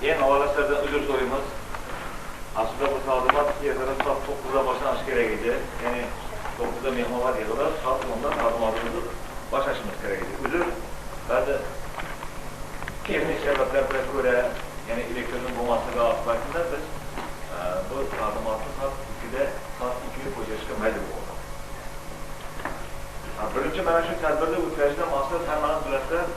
En avvalasidan uzr so'raymiz. Aslida bu taqdimot ertalab soat 9da boshlanishi kerak edi. Ya'ni 9da mehmonlar yig'ilib, soat 10da taqdimotimizni boshlashimiz kerak edi. Uzr ba'zi texnik sabablarga ko'ra, ya'ni elektrning bo'lmasligi oqibatida biz bu taqdimotni soat 2da qo'yishga majbur bo'ldik. Birinchi mana shu tadbirda o'tkazishdan maqsad hammaning bilasizlar,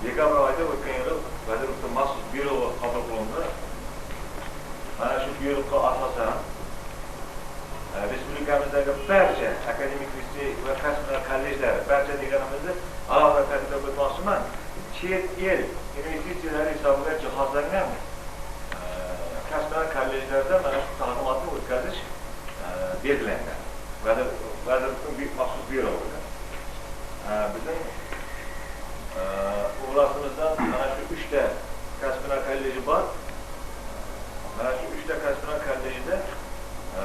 dekabr oyida o'tgan yili vazirlikning maxsus byuroi qabul qilindi. Mana shu byuroga asosan respublikamizdagi barcha akademik litsey va kasblar kollejlari, barcha deganimizda alohida ta'kidlab o'tmoqchiman, chet el investitsiyalari hisobiga jihozlangan kasblar kollejlarda mana shu taqdimotni o'tkazish belgilangan. Vazirlikning büyük maxsus byuroi bilan. Bizim uğraşımızdan mana shu 3 ta kasblar kolleji bor. Mana shu 3 ta kasblar kollejida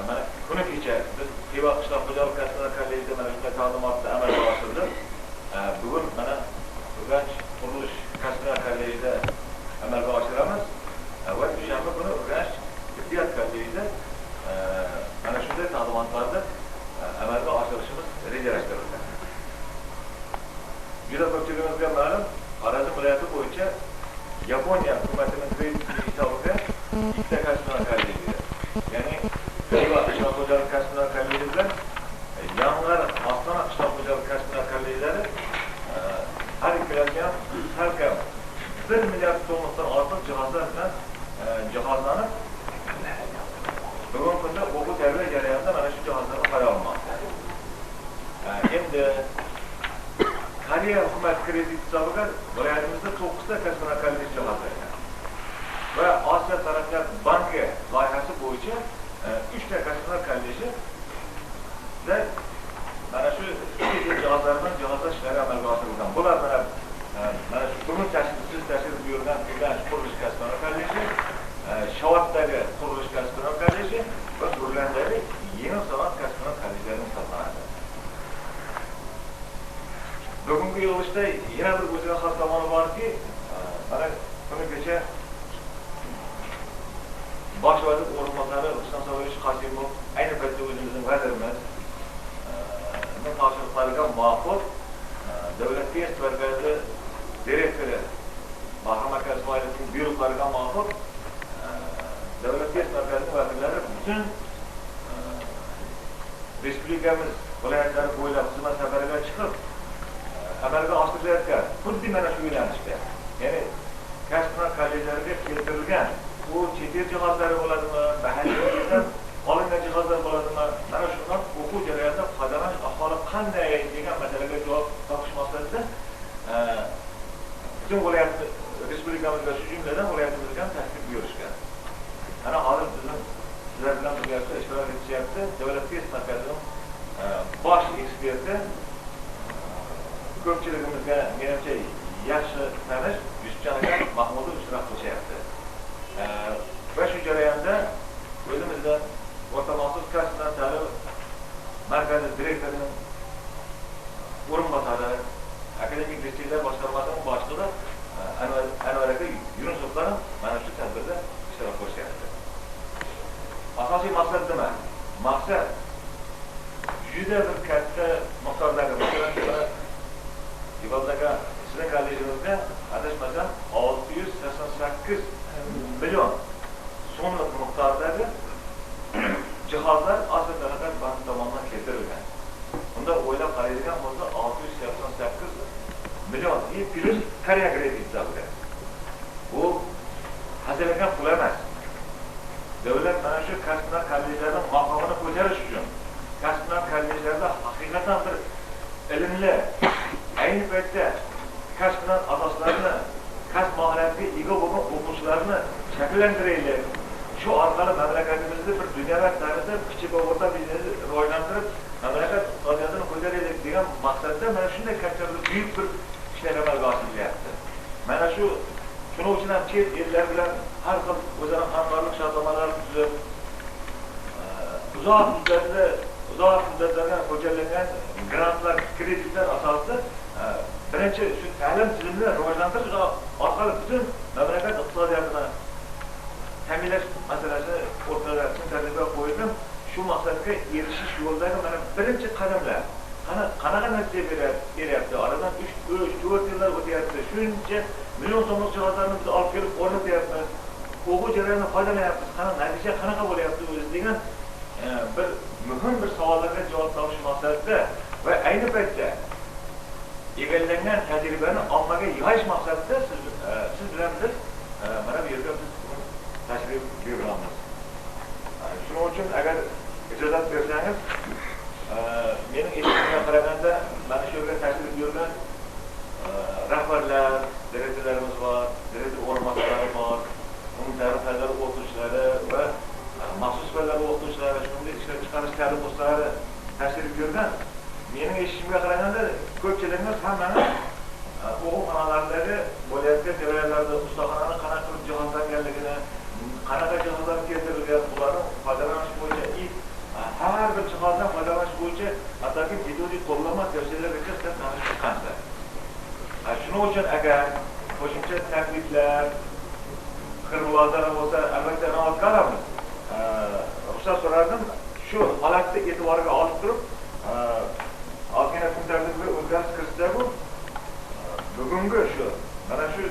mana kuni kecha biz Xiva qishloq xo'jalik kasblar kollejida mana shunday taqdimotni amalga oshirdik. Bugun mana Urganch qurilish kasblar kollejida amalga oshiramiz. Va dushanba kuni Urganch tibbiyot kollejida mana shunday taqdimotlarni amalga oshirishimiz rejalashtirilgan. Juda ko'pchiligimizga ma'lum, Xorazm viloyati bo'yicha Yaponiya hukumatining kredit hisobiga 2 ta kasblar kolleji, ya'ni Xiva qishloq xo'jalik kasblar kolleji bilan Yang'ar Ostona qishloq xo'jalik kasblar kollejlari har ikkalasi ham har kam 1 milliard so'mdan ortiq jihozlar bilan jihozlanib, bugungi kunda o'quv tarbiya jarayonida mana shu jihozlarni qo'ya olmoqda. Endi Koreya hukumat kredit hisobiga viloyatimizda 9 ta kasblar kolleji jihozlangan. Va Osiyo taraqqiyot banki loyihasi bo'yicha 3 ta kasblar kolleji da mana shu jihozlardan jihozlash ishlari amalga oshirilgan. Bular mana shu bugun tashrif buyurgan Urganch qurilish kasblar kolleji, Shovotdagi qurilish kasblar kolleji va Urgandagi Yengil sanoat kasblar kollejlari hisoblanadi. Bugungi yig'ilishda yana bir o'ziga xos tomoni borki, mana kuni kecha bosh vazir o'rinbosari Rustam Sa'dovich Qosimov ayni paytda o'zimizning vazirimiz topshiriqlariga muvofiq Davlat test markazi direktori Bahrom aka Ismoilovning buyruqlariga muvofiq Davlat test markazining vakillari butun respublikamiz viloyatlari bo'ylab xizmat safariga chiqib amalga oshirilayotgan xuddi mana shu yo'nalishda, ya'ni kasblar kollejlariga keltirilgan bu chet el jihozlari bo'ladimi, mahalliydan olingan jihozlar bo'ladimi, mana shundan o'quv jarayonida foydalanish aholi qanday degan masalaga javob topish maqsadida butun viloyatni respublikamizga, shu jumladan viloyatimizga ham tashrif buyurishgan. Ana hozir bizning sizlar bilan birgalikda ishtirok etishyapti Davlat test markazining bosh eksperti, ko'pchiligimizga menimcha yaxshi tanish Yusufjon aka Mahmudov ishtirok qilishyapti. Va shu jarayonda o'zimizdan o'rta maxsus kasblar ta'lim markazi direktorining o'rinbosari, akademik litseylar boshqarmasining boshlig'i Anvar aka Yunusovlar mana shu tadbirda ishtirok qilishyapti. Asosiy maqsad nima? Maqsad juda bir katta miqdordagi, masalan, Xivazdagi sizning kollejimizga adashmasam 688 million so'mlik miqdordagi jihozlar Osiyo taraqqiyot banki tomonidan keltirilgan. Unda o'ylab qaraydigan bo'lsa 688 million plus Koreya kredit hisobiga. Bu hazilangan pul emas. Davlat mana shu kasblar kollejlarining maqomini ko'tarish uchun kasblar kollejlarida haqiqatan bir ilmli, ayni paytda kasblar asoslarini, kasb mohiyatiga ega bo'lgan o'quvchilarni shakllantiraylik. Shu orqali mamlakatimizda bir dunyoviy tarzda kichik va o'rta biznesni rivojlantirib, mamlakat iqtisodiyotini ko'taraylik degan maqsadda mana shunday katta buyuk bir ishlar amalga oshirilyapti. Mana shu shuning uchun ham chet ellar bilan har xil o'zaro hamkorlik shartnomalari tuzib, uzoq muddatlarga ko'chirilgan grantlar, kreditlar asosida birinchi shu ta'lim tizimini rivojlantirish orqali butun mamlakat iqtisodiyotini ta'minlash masalasini o'rtaga tushuntirishga qo'ydim. Shu maqsadga erishish yo'lidagi mana birinchi qadamlar. Qanaqa natija beryapti? Oradan 3-4 yillar o'tyapti. Shuncha million so'mlik jihozlarni biz olib kelib o'rnatyapmiz. O'quv jarayonidan foydalanyapmiz. Natija qanaqa bo'lyapti o'zi degan bir muhim bir savollarga javob topish maqsadida va ayni paytda egallangan tajribani ommaga yoyish maqsadida siz bilan biz mana bu yerga biz tashrif buyuramiz. Shuning uchun agar ijozat bersangiz, mening eshitishimga qaraganda mana shu yerga tashrif buyurgan rahbarlar, direktorlarimiz bor, direktor o'rinbosarlari bor, umumta'lim fanlari o'qituvchilari va maxsus fanlar o'qituvchilari, shuningdek ishlab chiqarish ta'lim kurslarida tashrif buyurgan. Mening eshitishimga qaraganda ko'pchiligimiz hammani o'quv-xonalaridagi bo'layotgan jarayonlarda ustaxonani qanaqa qilib jihozlanganligini, qanaqa jihozlar keltirilgan, ulardan foydalanish bo'yicha har bir jihozdan foydalanish bo'yicha hattoki metodik qo'llanma tavsiyalargacha sizlar tanishib chiqqansizlar. Shuning uchun agar qo'shimcha takliflar, qirg'izlar bo'lsa, albatta inoat qilamiz. Ruxsat so'radim, shu holatni e'tiboriga olib turib, ozgina kun tartibiga o'zgarish kiritsa bu bugungi shu mana shu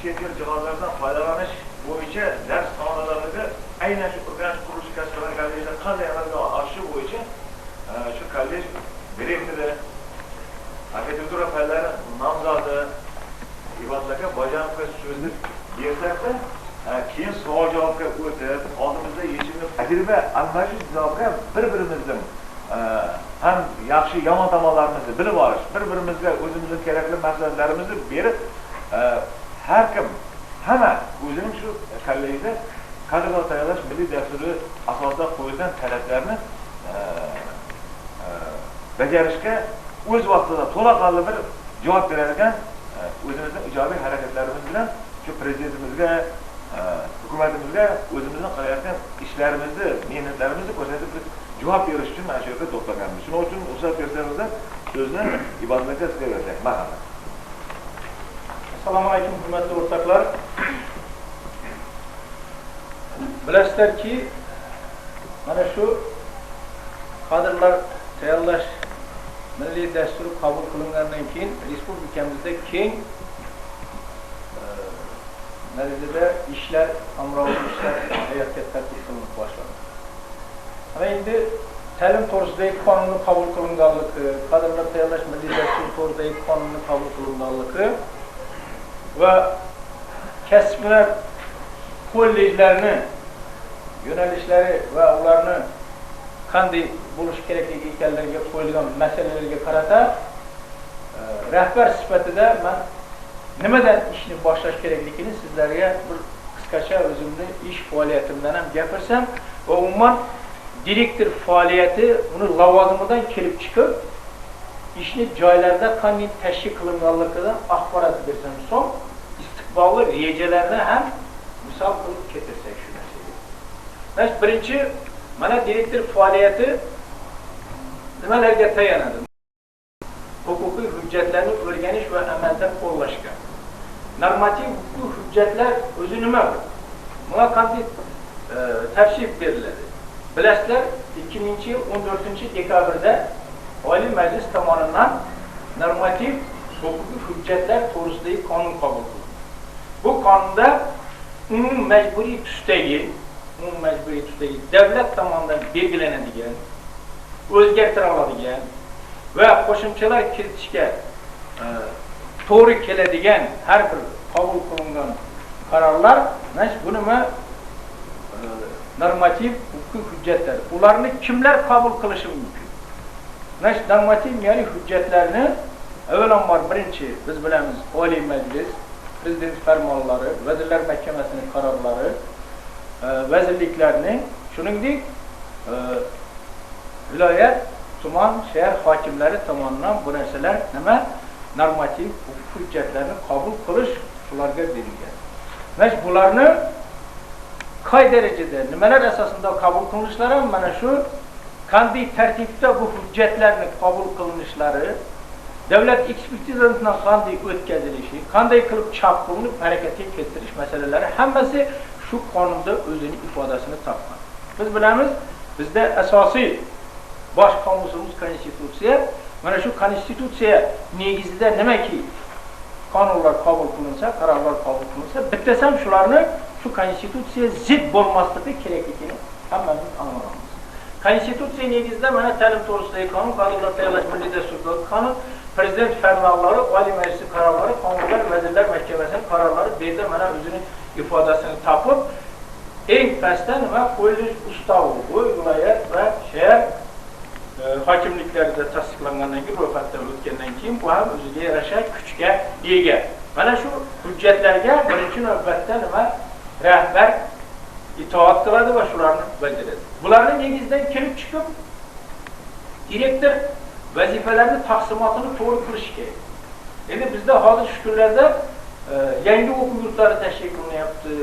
chet el jihozlaridan foydalanish bo'yicha dars xonalarida aynan shu Urganch qurilish kasblari kollejida qanday amalga oshishi bo'yicha shu kollej direktori, arxitektura fanlari nomzodi Ivatlarga bajonib so'zni bersakda keyin savol-javobga o'tib, oldimizda yechimli tajriba almashish zavobga bir-birimizdan ham yaxshi yomon tomonlarimizni bilib olish, bir-birimizga o'zimizning kerakli maslahatlarimizni berib, har kim hamma o'zining shu kollejda kadrlar tayyorlash milliy dasturi asosida qo'yilgan talablarni bajarishga o'z vaqtida to'laqonli bir javob beradigan o'zimizning ijobiy harakatlarimiz bilan shu prezidentimizga, hukumatimizga o'zimizning qilayotgan ishlarimizni, mehnatlarimizni ko'rsatib javob berish uchun mana shu yerga to'plaganmiz. Shuning uchun ruxsat bersangizlar, so'zni Ibodat aka sizga bersak. Marhamat. Assalomu alaykum, hurmatli o'rtoqlar. Bilasizlarki, mana shu kadrlar tayyorlash milliy dasturi qabul qilingandan keyin respublikamizda keng darajada ishlar, qamrovli ishlar hayotga tatbiq qilinib boshlandi. Ana endi ta'lim to'g'risidagi qonunni qabul qilinganligi, kadrlar tayyorlash milliy dasturi to'g'risidagi qonunni qabul qilinganligi va kasblar kollejlarini yo'nalishlari va ularni qanday bo'lish kerakligi ekanlariga qo'yilgan masalalarga qarata rahbar sifatida men nimadan ishni boshlash kerakligini sizlarga bir qisqacha o'zimning ish faoliyatimdan ham gapirsam va umuman direktor faoliyati uni lavozimidan kelib chiqib ishni joylarda qanday tashkil qilinganligidan axborot bersam, so'ng istiqbolli rejalarni ham misol qilib keltirsak shu narsaga. Birinchi, mana direktor faoliyati nimalarga tayanadi? Huquqiy hujjatlarni o'rganish va amalda qo'llashga. Normativ huquqiy hujjatlar o'zi nima? Bunga qanday tavsif beriladi? Bilasizlar, 2000-yil 14-dekabrda Oliy Majlis tomonidan normativ huquqiy hujjatlar to'g'risidagi qonun qabul qilindi. Bu qonunda umumiy majburiy tusdagi davlat tomonidan belgilanadigan, o'zgartira oladigan va qo'shimchalar kiritishga to'g'ri keladigan har bir qabul qilingan qarorlar, bu nima? Normativ huquqiy hujjatlar. Ularni kimlar qabul qilishi mumkin? Normativ ya'ni hujjatlarni avvalambor birinchi biz bilamiz Oliy Majlis, Prezident farmonlari, Vazirlar Mahkamasining qarorlari, vazirliklarning, shuningdek viloyat, tuman, shahar hokimlari tomonidan bu narsalar nima? Normativ huquqiy hujjatlarni qabul qilish ularga berilgan. Bularni qay darajada, nimalar asosida qabul qilinishlari mana shu qanday tartibda bu hujjatlarni qabul qilinishlari davlat ekspertizasidan qanday o'tkazilishi, qanday qilib chap qilinib harakatga keltirish masalalari hammasi shu qonunda o'zining ifodasini topgan. Biz bilamiz, bizda asosiy bosh qonunimiz konstitutsiya. Mana shu konstitutsiya negizida nimaki qonunlar qabul qilinsa, qarorlar qabul qilinsa, bittasi ham shularni shu konstitutsiya zid bo'lmasligi kerakligini hammamiz anlaymiz. Konstitutsiya negizida mana ta'lim to'g'risidagi qonun, kadrlar tayyorlash milliy dasturidagi qonun, prezident farmonlari, oliy majlis qarorlari, qonunlar, vazirlar mahkamasining qarorlari bu yerda mana o'zining ifodasini topib, eng pastda nima qo'yilish ustavi, bu viloyat va shahar hokimliklarida tasdiqlangandan keyin, ro'yxatdan o'tgandan keyin bu ham o'ziga yarasha kuchga ega. Mana shu hujjatlarga birinchi navbatda nima rahbar itoat qiladi va shularni bajaradi. Bularning negizidan kelib chiqib direktor vazifalarni taqsimotini to'g'ri qilish kerak. Endi bizda hozir shu kunlarda yangi o'quv yurtlari tashkil qilinyapti.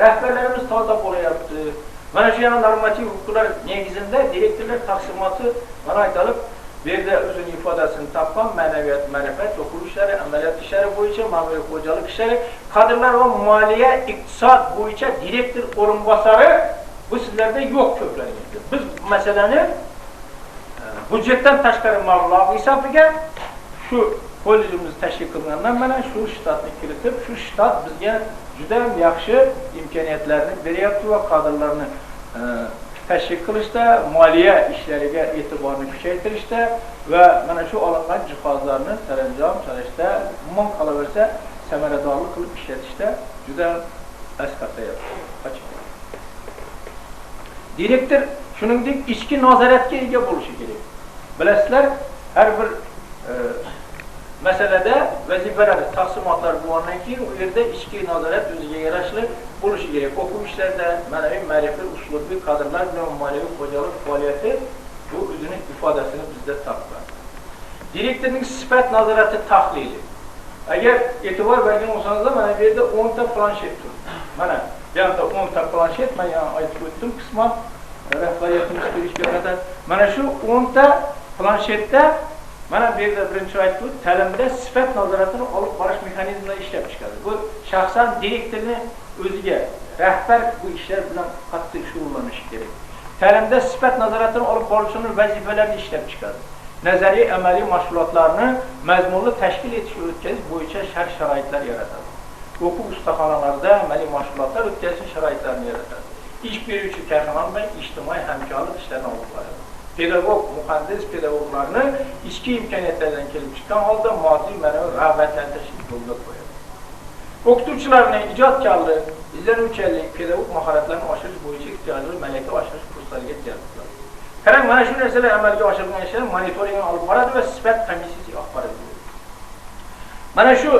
Rahbarlarimiz toza bo'layapti. Mana shu yana normativ huquqlar negizida direktorlar taqsimoti mana aytilib, bu yerda o'zining ifodasini topgan ma'naviyat, ma'rifat, o'quv ishlari, amaliyot ishlari bo'yicha, ma'muriy xo'jalik ishlari, kadrlar va moliya, iqtisod bo'yicha direktor o'rinbosari bu sizlarda yo'q ko'plangan. Biz bu masalani budjetdan tashqari mablag' hisobiga shu kollejimiz tashkil qilingandan mana shu shtatni kiritib, shu shtat bizga juda yaxshi imkoniyatlarni beryapti va kadrlarni tashkil qilishda, moliya ishlariga e'tiborni kuchaytirishda va mana shu olingan jihozlarni saranjom solishda, umuman qolaversa samaradorlik qilib ishlatishda juda asqatayapti. Direktor shuningdek ichki nazoratga ega bo'lishi kerak. Bilasizlar, har bir masalada vazifalar, taqsimotlar bo'lgandan keyin u yerda ichki nazorat o'ziga yarashli bo'lishi kerak. O'quv ishlarida ma'naviy, ma'rifiy, uslubiy kadrlar bilan moliyaviy xo'jalik faoliyati bu o'zining ifodasini bizda topgan. Direktorning sifat nazorati tahlili. Agar e'tibor bergan bo'lsangiz, mana bu yerda 10 ta planshet tur. Mana bu yerda 10 ta planshet, men aytib o'tdim qisman rahbariyatimiz kelishga qadar. Mana shu 10 ta planshetda mana bu yerda birinchi aytib, ta'limda sifat nazoratini olib borish mexanizmlari ishlab chiqadi. Bu shaxsan direktorning o'ziga, rahbar bu ishlar bilan qattiq shug'ullanishi kerak. Ta'limda sifat nazoratini olib borishning vazifalarini ishlab chiqadi. Nazariy, amaliy mashg'ulotlarni mazmunli tashkil etish o'tkazish bo'yicha shart-sharoitlar yaratadi. O'quv ustaxonalarida amaliy mashg'ulotlar o'tkazish sharoitlarini yaratadi. Ish beruvchi korxona bilan ijtimoiy hamkorlik ishlarini olib boradi. Pedagog, muhandis pedagoglarni ichki imkoniyatlardan kelib chiqqan holda moddiy ma'naviy rag'batlantirish yo'lga qo'yadi. O'qituvchilarning ijodkorlik, izlanuvchanlik, pedagog mahoratlarini oshirish bo'yicha iqtidorli malaka oshirish kurslariga jalb qiladi. Qarang, mana shu narsalar amalga oshirilgan ishlar monitoringini olib boradi va sifat komissiyasiga axborot beradi. Mana shu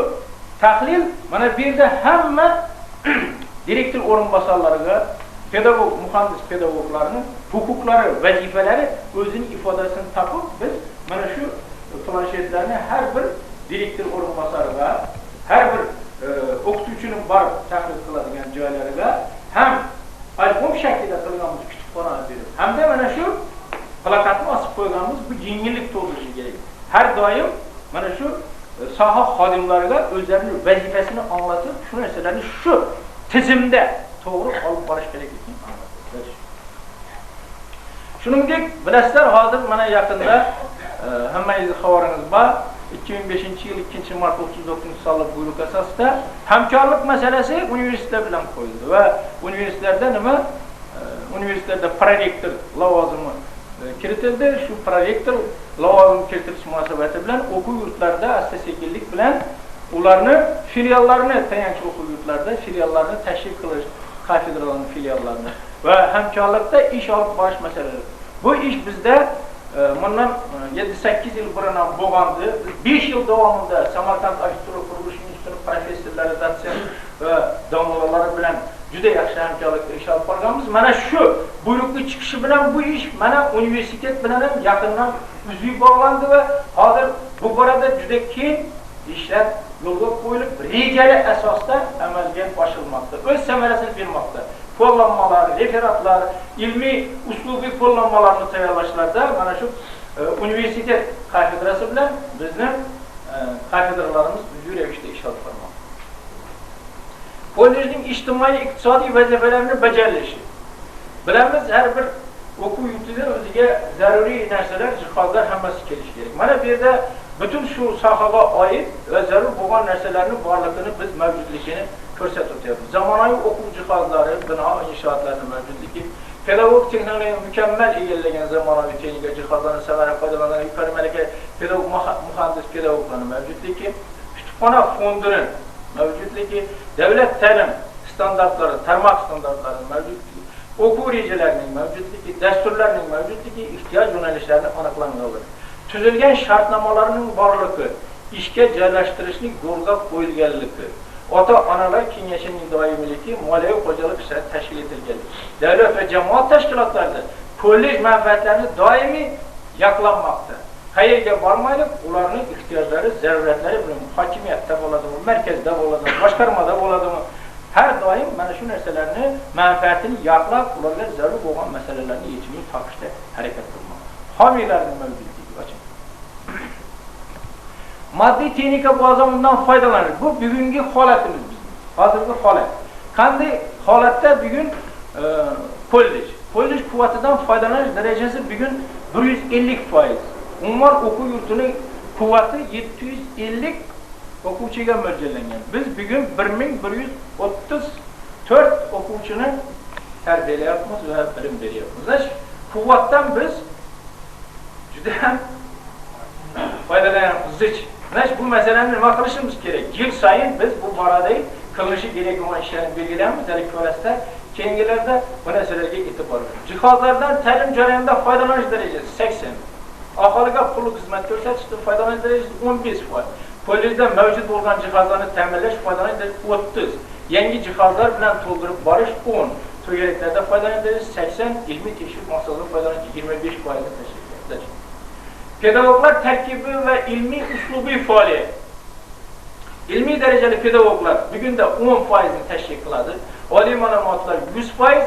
tahlil, mana bu yerda hamma direktor o'rinbosarlariga, pedagog, muhandis pedagoglarning huquqlari, vazifalari o'zining ifodasini topib, biz mana shu planshetlarni har bir direktor o'rinbosariga, har bir o'qituvchining borib tahlil qiladigan joylariga ham albom shaklida qilganmiz kutubxona berib, hamda mana shu plakatni osib qo'yganmiz, bu yengillik tug'dirishi kerak. Har doim mana shu soha xodimlariga o'zlarining vazifasini anglatib, shu narsalarni shu tizimda to'g'ri olib borish kerakligini anlatadi. Shuningdek, bilasizlar, hozir mana yaqinda hammangizning xabaringiz bor, 2005-yil 2-mart 39-sonli buyruq asosida hamkorlik masalasi universitetlar bilan qo'yildi va universitetlarda nima? Universitetlarda prorektor lavozimi kiritildi. Shu prorektor lavozimi kiritilish munosabati bilan o'quv yurtlarida asta-sekinlik bilan ularni filiallarini, tayanch o'quv yurtlarida filiallarni tashkil qilish, kafedralarning filiallarini va hamkorlikda ish olib borish masalalari. Bu ish bizda bundan 7-8 yil burun ham bo'lgandi. 5 yil davomida Samarqand arxitektura qurilish institutining professorlari, dotsent va domlalar bilan juda yaxshi hamkorlikda ish olib borganmiz. Mana shu buyruqning chiqishi bilan bu ish mana universitet bilan ham yaqindan uzviy bog'landi va hozir bu borada juda keng ishlar yo'lga qo'yilib, rejali asosda amalga oshirilmoqda. O'z samarasini bermoqda. Qo'llanmalar, referatlar, ilmiy uslubiy qo'llanmalarni tayyorlashlarda mana shu universitet kafedrası bilan bizning kafedralarimiz yuragida ish olib bormoqda. Kollejning ijtimoiy iqtisodiy vazifalarini bajarilishi. Bilamiz, har bir o'quv yurtida o'ziga zaruriy narsalar, jihozlar hammasi kelishi kerak. Mana bu yerda bütün şu sohaga oid va zarur bo'lgan narsalarning borligini biz mavjudligini ko'rsatib o'tyapmiz. Zamonaviy o'quv jihozlari, bino inshootlarning mavjudligi, pedagog texnologiyaga mukammal egallagan zamonaviy texnika jihozlarni samarador foydalangan yuqori malaka pedagog muhandis pedagoglarning mavjudligi, kutubxona fondining mavjudligi, davlat ta'lim standartlari, tarmoq standartlarining mavjudligi, o'quv rejalarining mavjudligi, dasturlarning mavjudligi, ehtiyoj yo'nalishlarining aniqlanganligi, tuzilgan shartnomalarning borligi, ishga joylashtirishning yo'lga qo'yilganligi, ota-onalar kengashining doimiyligi, moliyaviy xo'jalik ishlari tashkil etilganligi, davlat va jamoat tashkilotlarida kollej manfaatlarini doimiy yaqlanmoqda. Qayerga bormaylik, ularning ehtiyojlari, zaruratlari bilan hokimiyatda bo'ladimi, markazda bo'ladimi, boshqarmada bo'ladimi, har doim mana shu narsalarni manfaatini yaqlab, ularga zarur bo'lgan masalalarni yechimini topishda harakat qilmoqda. Homiylarning mavjudligi maddiy texnika bozoridan foydalanır. Bu bugungi holatimiz bizning. Hozirgi holat. Qanday holatda bugun kollej quvvatidan foydalanish darajasi bugun 150%. Umuman o'quv yurtining quvvati 750 o'quvchiga mo'ljallangan. Biz bugun 1134 o'quvchini tarbiyalayapmiz va bilim beryapmiz. Quvvatdan biz juda ham foydalanyapmiz. Bu meseleni nima qilishimiz kerak? Yil sayin biz bu borada qilinishi kerak bo'lgan ishlarni belgilaymiz. Ko'rasizlar, keyingilarda bu narsalarga e'tibor beramiz. Jihozlardan ta'lim jarayonida foydalanish darajasi 80. Aholiga pullik xizmat ko'rsatishda foydalanish darajasi 15%. Kollejda mavjud bo'lgan jihozlarni ta'minlash foydalanish darajasi 30. Yangi jihozlar bilan to'ldirib borish 10. To'garaklarda foydalanish darajasi 80, ilmiy tekshiruv maqsadida foydalanish 25% tashkil etadi. Pedagoglar tarkibi ve ilmi uslubi faaliyet. İlmi dereceli pedagoglar bugün de 10%'ni teşkil kıladı. Oliy ma'lumotlar 100%,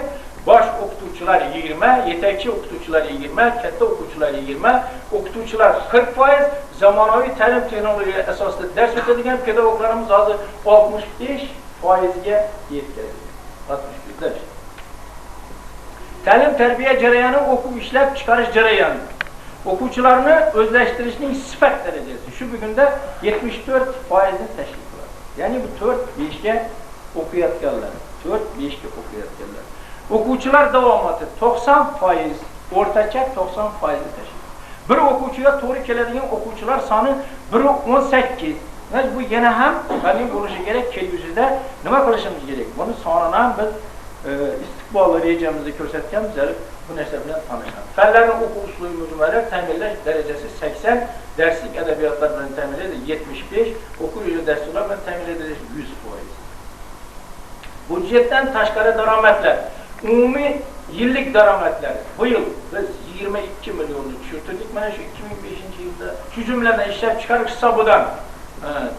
bosh o'qituvchilar 20, yetakchi o'qituvchilar 20, katta o'quvchilar 20, o'qituvchilar 40%, zamonaviy ta'lim texnologiyalar asosida dars o'tadigan pedagoglarimiz hozir 65%ga yetkazdi. 65%. Ta'lim tarbiya jarayoni o'quv ishlab chiqarish jarayoni. O'quvchilarni o'zlashtirishning sifat darajasi shu bugunda 74%ni tashkil qiladi. Ya'ni bu 4-5 ga o'qiyotganlar, 4-5 ga o'qiyotganlar. O'quvchilar davomati 90%, o'rtacha 90%ni tashkil qiladi. Bir o'quvchiga to'g'ri keladigan o'quvchilar soni 1.18. Bu yana ham qanday bo'lishi kerak, kelgusida nima qilishimiz kerak? Buni sonini ham biz istiqbolli rejamizda ko'rsatganmiz. Bu narsa bilan tanishamiz. Fanlarning o'quv uslubi mujmallar ta'minlash darajasi 80, darslik adabiyotlar bilan ta'minlaydi 75, o'quv yili dasturlar bilan ta'minlaydi 100%. Budjetdan tashqari daromadlar, umumiy yillik daromadlar. Bu yil biz 22 millionni tushirdik. Mana shu 2005-yilda shu jumladan ishlab chiqarish hisobidan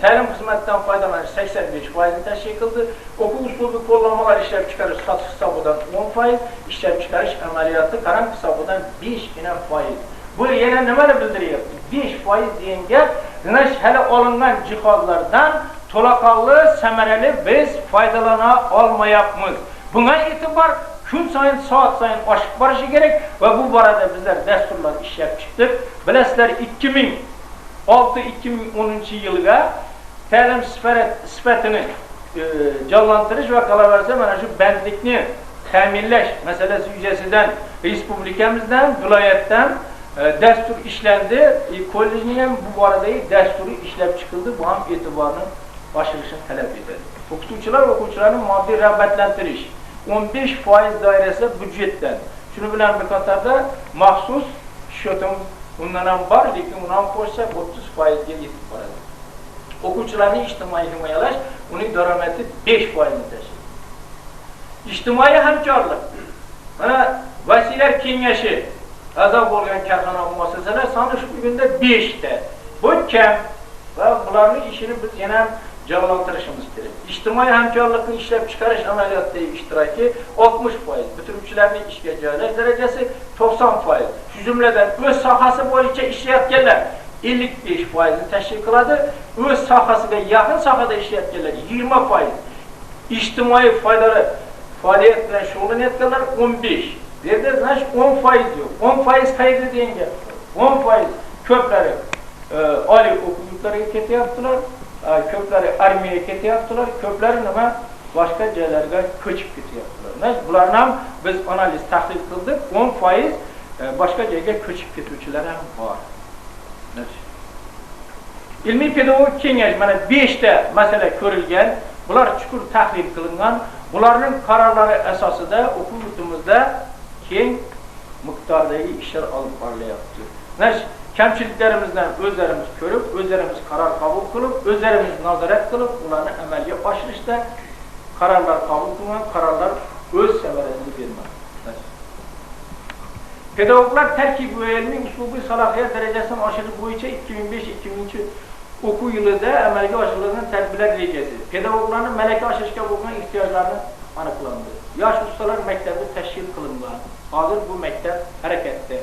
ta'lim xizmatidan foydalanish 85%ni tashkil qildi. O'quv uslubi qo'llanmalar ishlab chiqarish sotish hisobidan 10%, ishlab chiqarish amaliyoti qarang hisobidan 5%. Bu yana nimani bildiryapti? 5% degan gap, hali olingan jihozlardan to'laqonli, samarali biz foydalana olmayapmiz. Bunga e'tibor kun sayin, soat sayin oshib borishi kerak va bu borada bizlar dasturlar ishlab chiqdik. Bilasizlar, 2006-2010 yilga ta'lim sifatini jonlantirish va qolaversa mana shu bandlikni ta'minlash masalasi yuzasidan respublikamizdan, viloyatdan dastur ishlandi. Kollejning ham bu boradagi dasturi ishlab chiqildi. Bu ham e'tiborni oshirishni talab etadi. O'quvchilarni moddiy rag'batlantirish 15% doirasida budjetdan. Shuni bilan bir qatorda maxsus shotimiz undan ham bor, lekin uni ham qo'shsak 30%ga yetib boradi. O'quvchilarni ijtimoiy himoyalash, uning daromadi 5%ni tashkil. Ijtimoiy hamkorlik. Mana Vasiylar kengashi a'zo bo'lgan korxona muassasalar soni shu kunda 5 ta. Bu kam va bularning ishini biz yana canlandırışımız gerek. İçtimai hamkorlikning ishlab chiqarish amaliyotidagi ishtiroki 60%, bitiruvchilarning ishga joylash darajasi 90%. Shu jumladan o'z sohasi bo'yicha ishlayotganlar 55% tashkil qiladi, o'z sohasiga yaqin sohada ishlayotganlar 20%, ijtimoiy foydali faoliyat bilan shug'ullanayotganlar 15%. Bu yerda 10% yo'q. 10% qayerda degan gap? 10% ko'plari oliy o'quv yurtlariga ketyaptilar, ko'plari armiyaga ketyaptilar, ko'plari nima boshqa joylarga ko'chib ketyaptilar. Bularni ham biz analiz tahlil qildik. 10% boshqa joyga ko'chib ketuvchilar ham bor. Ilmiy pedagogik kengash mana 5 ta masala ko'rilgan, bular chuqur tahlil qilingan, bularning qarorlari asosida o'quv yurtimizda keng miqdordagi ishlar olib borilyapti. Kamchiliklarimizdan o'zlarimiz ko'rib, o'zlarimiz qaror qabul qilib, o'zlarimiz nazorat qilib, ularni amalga oshirishda qarorlar qabul qilingan, qarorlar o'z samarasini bermoqda. Pedagoglar tarkibi va ilmiy uslubiy salohiyat darajasini oshirish bo'yicha 2005-2000 o'quv yilida amalga oshirilgan tadbirlar rejasi pedagoglarni malaka oshirishga bo'lgan ehtiyojlarini aniqlandi. Yosh ustalar maktabi tashkil qilingan. Hozir bu maktab harakatda.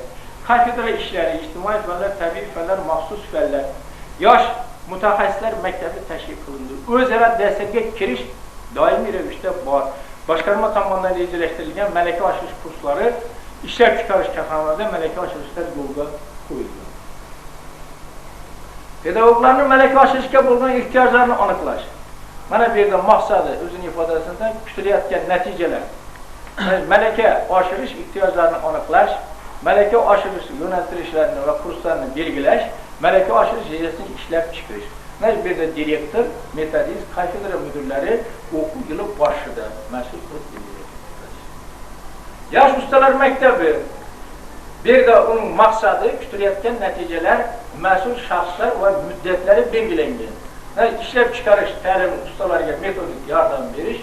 Kafedra ishlari, ijtimoiy fanlar, tabiiy fanlar, maxsus fanlar, yosh mutaxassislar maktabi tashkil qilindi. O'zaro darslarga kirish doimiy ravishda bor. Boshqarma tomonidan rejalashtirilgan malaka oshirish kurslari ishlab chiqarish korxonalarida malaka oshirishlar yo'lga qo'yildi. Pedagoglarning malaka oshirishga bo'lgan ehtiyojlarini aniqlash. Mana bu yerda maqsadi o'zining ifodasida kutilayotgan natijalar. Malaka oshirish ehtiyojlarini aniqlash, malaka oshirish yo'naltirishlarini va kurslarni belgilash, malaka oshirish rejasini ishlab chiqarish. Mana bu yerda direktor, metodist, kafedra mudirlari o'quv yili boshida mas'ul qilib belgilaydi. Yosh ustalar maktabi bu yerda uning maqsadi kutilayotgan natijalar, mas'ul shaxslar va muddatlari belgilangan. İşlab chiqarish ta'lim ustalariga metodik yordam berish,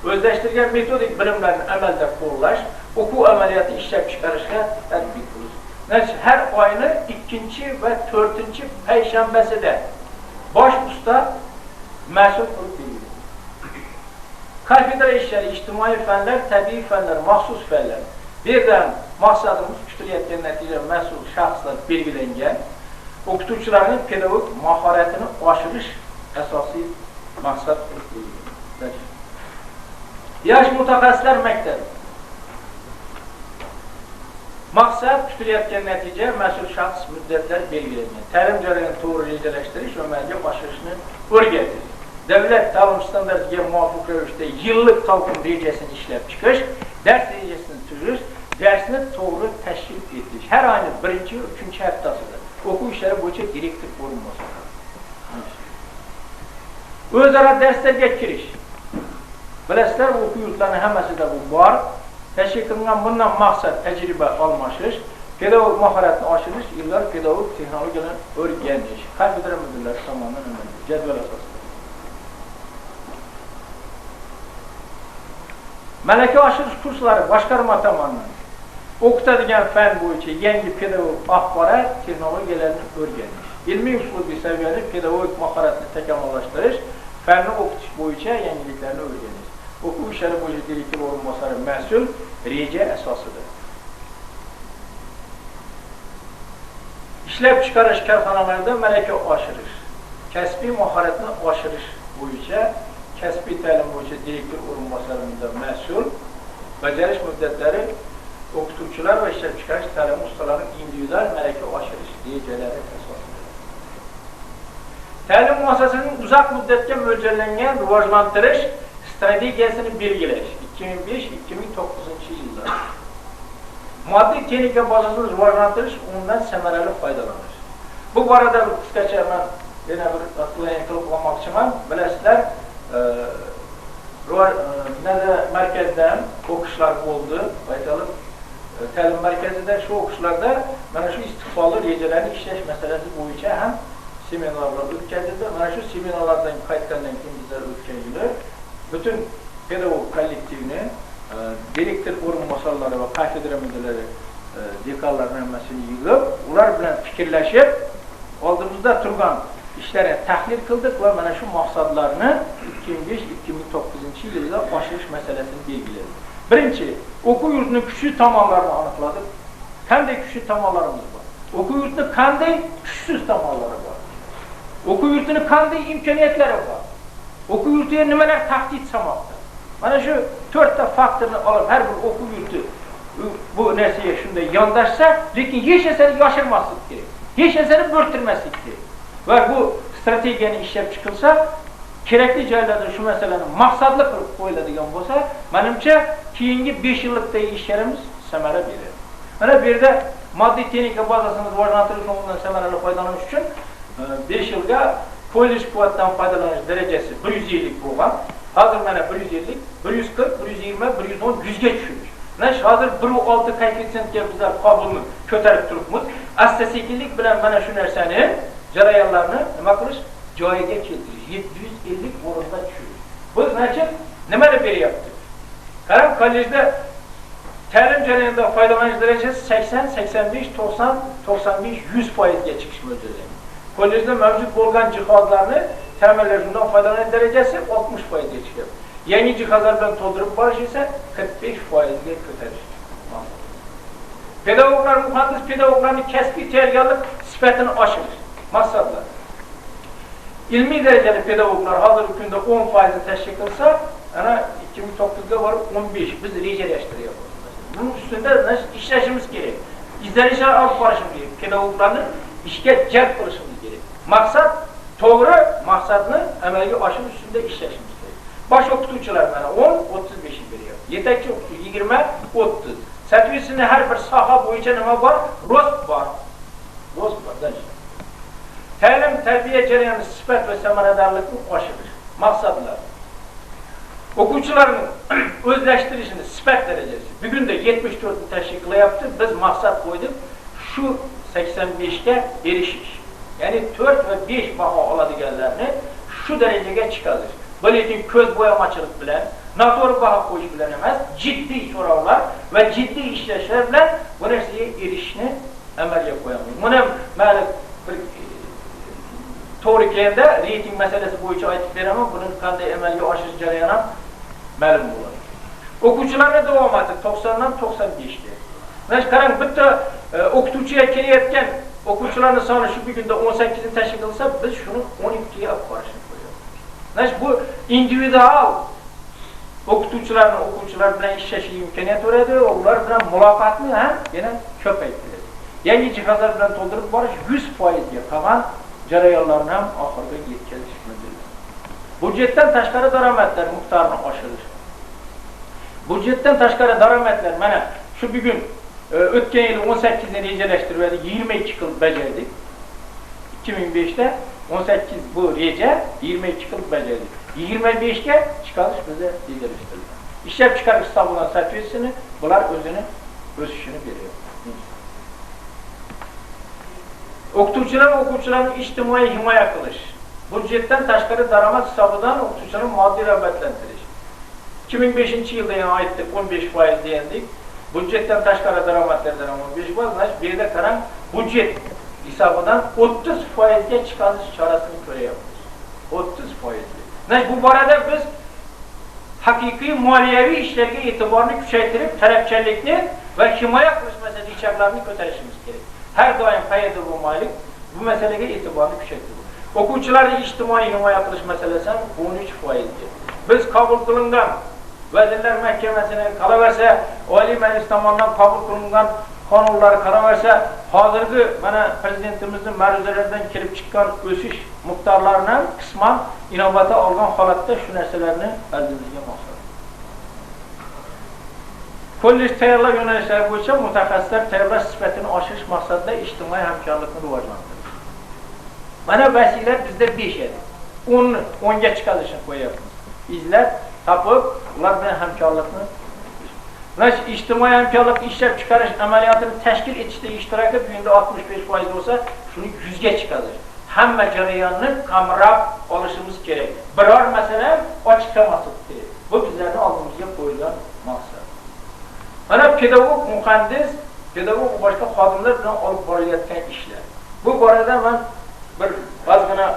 o'zlashtirilgan metodik bilimlarni amalda qo'llash, o'quv amaliyoti ishlab chiqarishga tatbiq qilish. Har oyning 2 va 4 payshanbasida bosh usta mas'ul qilib belgilaydi. Kafedra ishlari, ijtimoiy fanlar, tabiiy fanlar, maxsus fanlar. Bu yerdan maqsadimiz kutilayotgan natija mas'ul shaxslar belgilangan, o'qituvchilarning pedagogik mahoratini oshirish asosiy maqsad qilib qo'yilgan. Yosh mutaxassislar maktabi. Maqsad kutilayotgan natija mas'ul shaxs muddatlar belgilangan. Ta'lim jarayonini to'g'ri rejalashtirish va amalga oshirishni o'rgatish. Davlat ta'lim standartiga muvofiq ravishda yillik talqin rejasini ishlab chiqish, dars rejasini tuzish, darsni to'g'ri tashkil etish. Har oyning 1-3 haftasida o'quv ishlari bo'yicha direktor o'rinbosari. O'zaro darslarga kirish. Bilasizlar, o'quv yurtlarining hammasida bu bor. Tashkil qilingan bundan maqsad tajriba almashish, pedagog mahoratni oshirish, ilg'or pedagog texnologiyalarni o'rganish. Kafedra mudirlari tomonidan amalga jadval asosida. Malaka oshirish kurslari boshqarma tomonidan o'qitadigan fan bo'yicha yangi pedagog axborot texnologiyalarini o'rganish, ilmiy uslubiy saviyali pedagogik mahoratni takomillashtirish, fanni o'qitish bo'yicha yangiliklarni o'rganish. O'quv ishlari bo'yicha direktor o'rinbosari mas'ul reja asosida. Ishlab chiqarish korxonalarida malaka oshirish, kasbiy mahoratni oshirish bo'yicha kasbiy ta'lim bo'yicha direktor o'rinbosarimiz mas'ul, bajarish muddatlari o'qituvchilar va ishlab chiqarish ta'lim ustalarining individual malaka oshirish rejalari asosida. Ta'lim muassasasining uzoq muddatga mo'ljallangan rivojlantirish strategiyasini belgilash 2005-2009 yillar. Moddiy texnika bazasini rivojlantirish, undan samarali foydalanish. Bu borada qisqacha men yana bir aqllanib o'tmoqchiman. Bilasizlar, markazdan o'qishlar bo'ldi, aytalik. Ta'lim markazida shu o'qishlarda mana shu istiqbolli rejalarni ishlash masalasi bo'yicha ham seminarlar o'tkazildi. Mana shu seminarlardan qaytgandan keyin bizlar o'tgan yili butun pedagog kollektivni, direktor o'rinbosarlari va kafedra mudirlari, dekanlarning hammasini yig'ib, ular bilan fikrlashib, oldimizda turgan işlərini təhlil qıldıq və mənə şu maqsadlarını 2005-2009 yılda aşırış məsələsini belgilədik. Birinci, oku yurdunun küçük tamallarını anıqladıq. Qanday küçük tamallarımız var? Oku yurdunun qanday küçsüz tamalları var? Oku yurdunun qanday imkaniyetləri var? Oku yurduya nimələr təhdid salmaqdır? Mana şu 4 faktorunu alıb hər bir oku yurdu bu nərsəyə şunda yandaşsa, lakin heç əsəri yaşırmasın gerek. Heç əsəri börtürməsin gerek. Və bu strategiyanı işləb çıxılsa, gerekli yerlərdə şu məsələni maqsadlı qılıb qoyuladigan bolsa, mənimcə keyingi 5 illikdə işlərimiz səmərə verir. Mana bir də maddi texnika bazasını rivojlantırış ondan səmərəli faydalanış üçün 5 ildə kollej quvvatdan faydalanış dərəcəsi 150 bolğan. Hazır mənə 150, 140, 120, 110, 100-gə düşürmüş. Hazır 1.6 koeffisiyentga bizlər qabulunu kötərib turubmuş. Asta-sekinlik bilan mana şu nərsəni jarayanlarını nima qilish joyiga keltirish, 750 o'rinda tushirish. Biz nechun nimani beryapti? Qarang, kollejda ta'lim jarayonida foydalanish darajasi 80, 85, 90, 95, 100% ga chiqish mo'ljallangan. Kollejda mavjud bo'lgan jihozlarni ta'minlashdan foydalanish darajasi 60% ga chiqadi. Yangi jihozlar bilan to'ldirib borish esa 45% ga ko'tarish. Pedagoglar, muhandis pedagoglarning kasbiy tayyorgarlik sifatini oshirish maqsadlar. İlmi dereceli pedagoglar hazır kunda 10% teşkil kılsa, ana 2009'da var 15, biz rejeleştiriyoruz. Bunun üstünde işleşimiz gerek. İzlenişe alıp barışımız gerek. Pedagogların işe celp kılışımız gerek. Maksat, doğru maksadını emelli aşım üstünde işleşimiz gerek. Baş okutucular bana 10, 35'i veriyor. Yetekçi okutucu 20, 30. Sertifikasında her bir saha boyunca ne var? Rost var. Rost var. Təlim, tərbiyə cərəyanı sifət və səmərədarlıqını aşırır. Maqsadlar. Okucuların özləştirişini sifət dərəcəsi. Bugün də 74'ü təşkil yaptı. Biz maqsad qoyduk. Şu 85'ə erişiş. Yani 4 ve 5 baha aladigənlərini şu dərəcəyə çıxarır. Böylekin köz boyamaçılıq bilən, nator baha qoyuş bilən emas, ciddi soravlar və ciddi işləşlər bilən bu nərsəyə erişini əməliyə qoyamıyor. Buna mənim to'g'ri kelganda reyting masalasi bo'yicha aytib beraman, buni qanday amalga oshirish jarayoni ma'lum bo'ladi. O'quvchilarning davomati 90 dan 95ga. Mana qarang, bitta o'qituvchiga kelayotgan o'quvchilarning soni shu kunda 18 ni tashkil qilsa, biz shuni 12 ga olib borishni qo'yamiz. Mana bu individual o'quvchilar bilan ishlash imkoniyati beradi, ular bilan muloqotni ham yana ko'paytiradi. Yangi jihozlar bilan to'ldirib borish 100% ga qolgan jarayonlarni ham oxiriga yetkazish mumkin. Budjetdan tashqari daromadlar miqdorini oshirish. Budjetdan tashqari daromadlar mana shu bugun o'tgan yil 18 ni rejalashtirib 22 yil bajardik. 2005'te 18 bu reja 22 yil bajardik. 25 ga chiqarish bizga rejalashtirilgan. Ishlab chiqarish hisobidan sertifikasini bular o'sishini beradi. O'quvchilarning ijtimoiy himoya qilish. Budjetdan tashqari daromad hisobidan o'quvchilarni moddiy rag'batlantirish. 2005-yilda yana aytdik 15% degandik. Budjetdan tashqari daromadlardan 15%, mana bu yerda qarang, budjet hisobidan 30% ga chiqarish chorasini ko'ryapmiz. 30%. Mana bu borada biz haqiqiy moliyaviy ishlarga e'tiborni kuchaytirib, talabchanlikni va himoya qilish masalalarini ko'tarishimiz kerak. Her doim payda bo'lmaylik, bu masalaga e'tiborni kuchaytirib. O'quvchilarning ijtimoiy himoya qilish masalasi 13%. Biz qabul qilingan Vazirlar Mahkamasining qaraversa, Oliy Majlis tomonidan qabul qilingan qonunlar qaraversa, hozirgi mana prezidentimizning ma'ruzalaridan kelib chiqqan o'sish miqdorlarini qisman inobatga olgan holatda shu narsalarni oldimizga maqsad. Kollej tayyorlash yo'nalishlari bo'yicha mutaxassislar tayyorlash sifatini oshirish maqsadida ijtimoiy hamkorlikni rivojlantirish. Mana vasilalar bizda 5 edi. 10 ga chiqarishni qo'yapmiz. Izlab, topib, ular bilan hamkorlikni Mana ijtimoiy hamkorlik ishlab chiqarish amaliyotini tashkil etishda ishtiroki bugunda 65% bo'lsa, shuni 100 ga chiqarish. Hamma jarayonni qamrab olishimiz kerak. Biror masala ochiq qolmasin kerak. Bu bizlarning oldimizga qo'yilgan maqsad. Mana pedagog, muhandis, pedagog boshqa xodimlar bilan olib borilayotgan ishlar. Bu borada men bir ozgina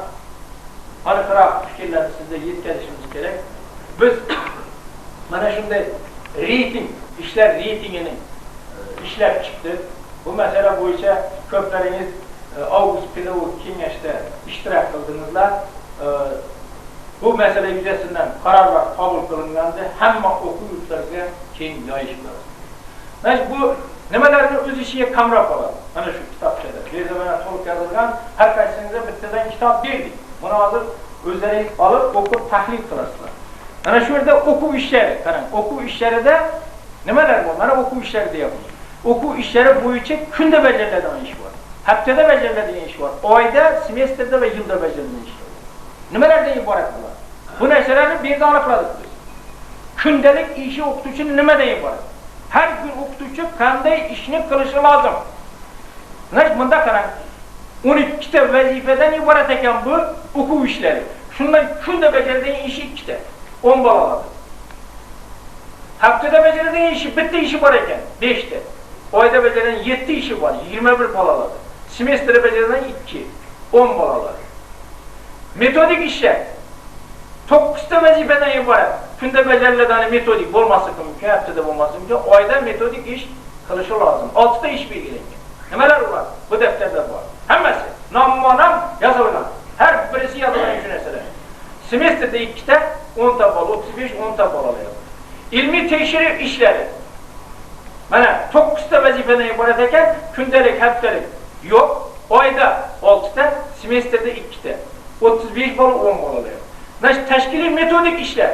aniqroq fikrlarni sizga yetkazishimiz kerak. Biz mana shunday reyting, ishlar reytingini ishlab chiqdik. Bu masala bo'yicha ko'plaringiz Avgust pedagog kengashda ishtirok qildingizlar. Bu masala yuzasidan qarorlar qabul qilinganda hamma o'quv yurtlariga keng yoyish kerak. Mana bu nimalarni o'z ishiga qamrab oladi. Mana shu kitobchada. Bu yerda mana to'liq yozilgan har qaysingizni bittadan kitob berdik. Buni hozir o'zlaringiz olib o'qib tahlil qilasizlar. Mana shu yerda o'quv ishlari, qarang, o'quv ishlarida nimalar bor? Mana o'quv ishlari deyapmiz. O'quv ishlari bo'yicha kunda bajariladigan ish bor. Haftada bajariladigan ish bor. Oyda, semestrda va yilda bajariladigan ish bor. Nimalardan iborat bular? Bu narsalarni bu yerda aniqladik biz. Kundalik ishi o'qituvchining nimadan iborat? Har kun o'qituvchi qanday ishni qilishi lozim? Mana bunda qarang, 12 ta vazifadan iborat ekan bu o'quv ishlari. Shundan kunda bajariladigan ish 2 ta, 10 bal oladi. Haftada bajariladigan ishi bitta ishi bor ekan, 5 ta. Oyda bajariladigan 7 ishi bor, 21 bal oladi. Semestrda bajariladigan 2, 10 bal oladi. Metodik ishlar 9 ta vazifadan iborat. Kunda bajariladigan metodik bo'lmasa mumkin, haftada bo'lmasa mumkin, oyda metodik ish qilishi lozim. 6 ta ish belgilangan. Nimalar ular? Bu daftarda bor. Hammasi nomma-nom yozilgan. Har birisi yozilgan shu narsalar. Semestrda 2 ta, 10 ta bal, 35, 10 ta bal oladi. Ilmiy tekshiruv ishlari. Mana 9 ta vazifadan iborat ekan, kundalik, haftalik yo'q. Oyda 6 ta, semestrda 2 ta. 35 bal, 10 bal oladi. Mana tashkiliy metodik ishlar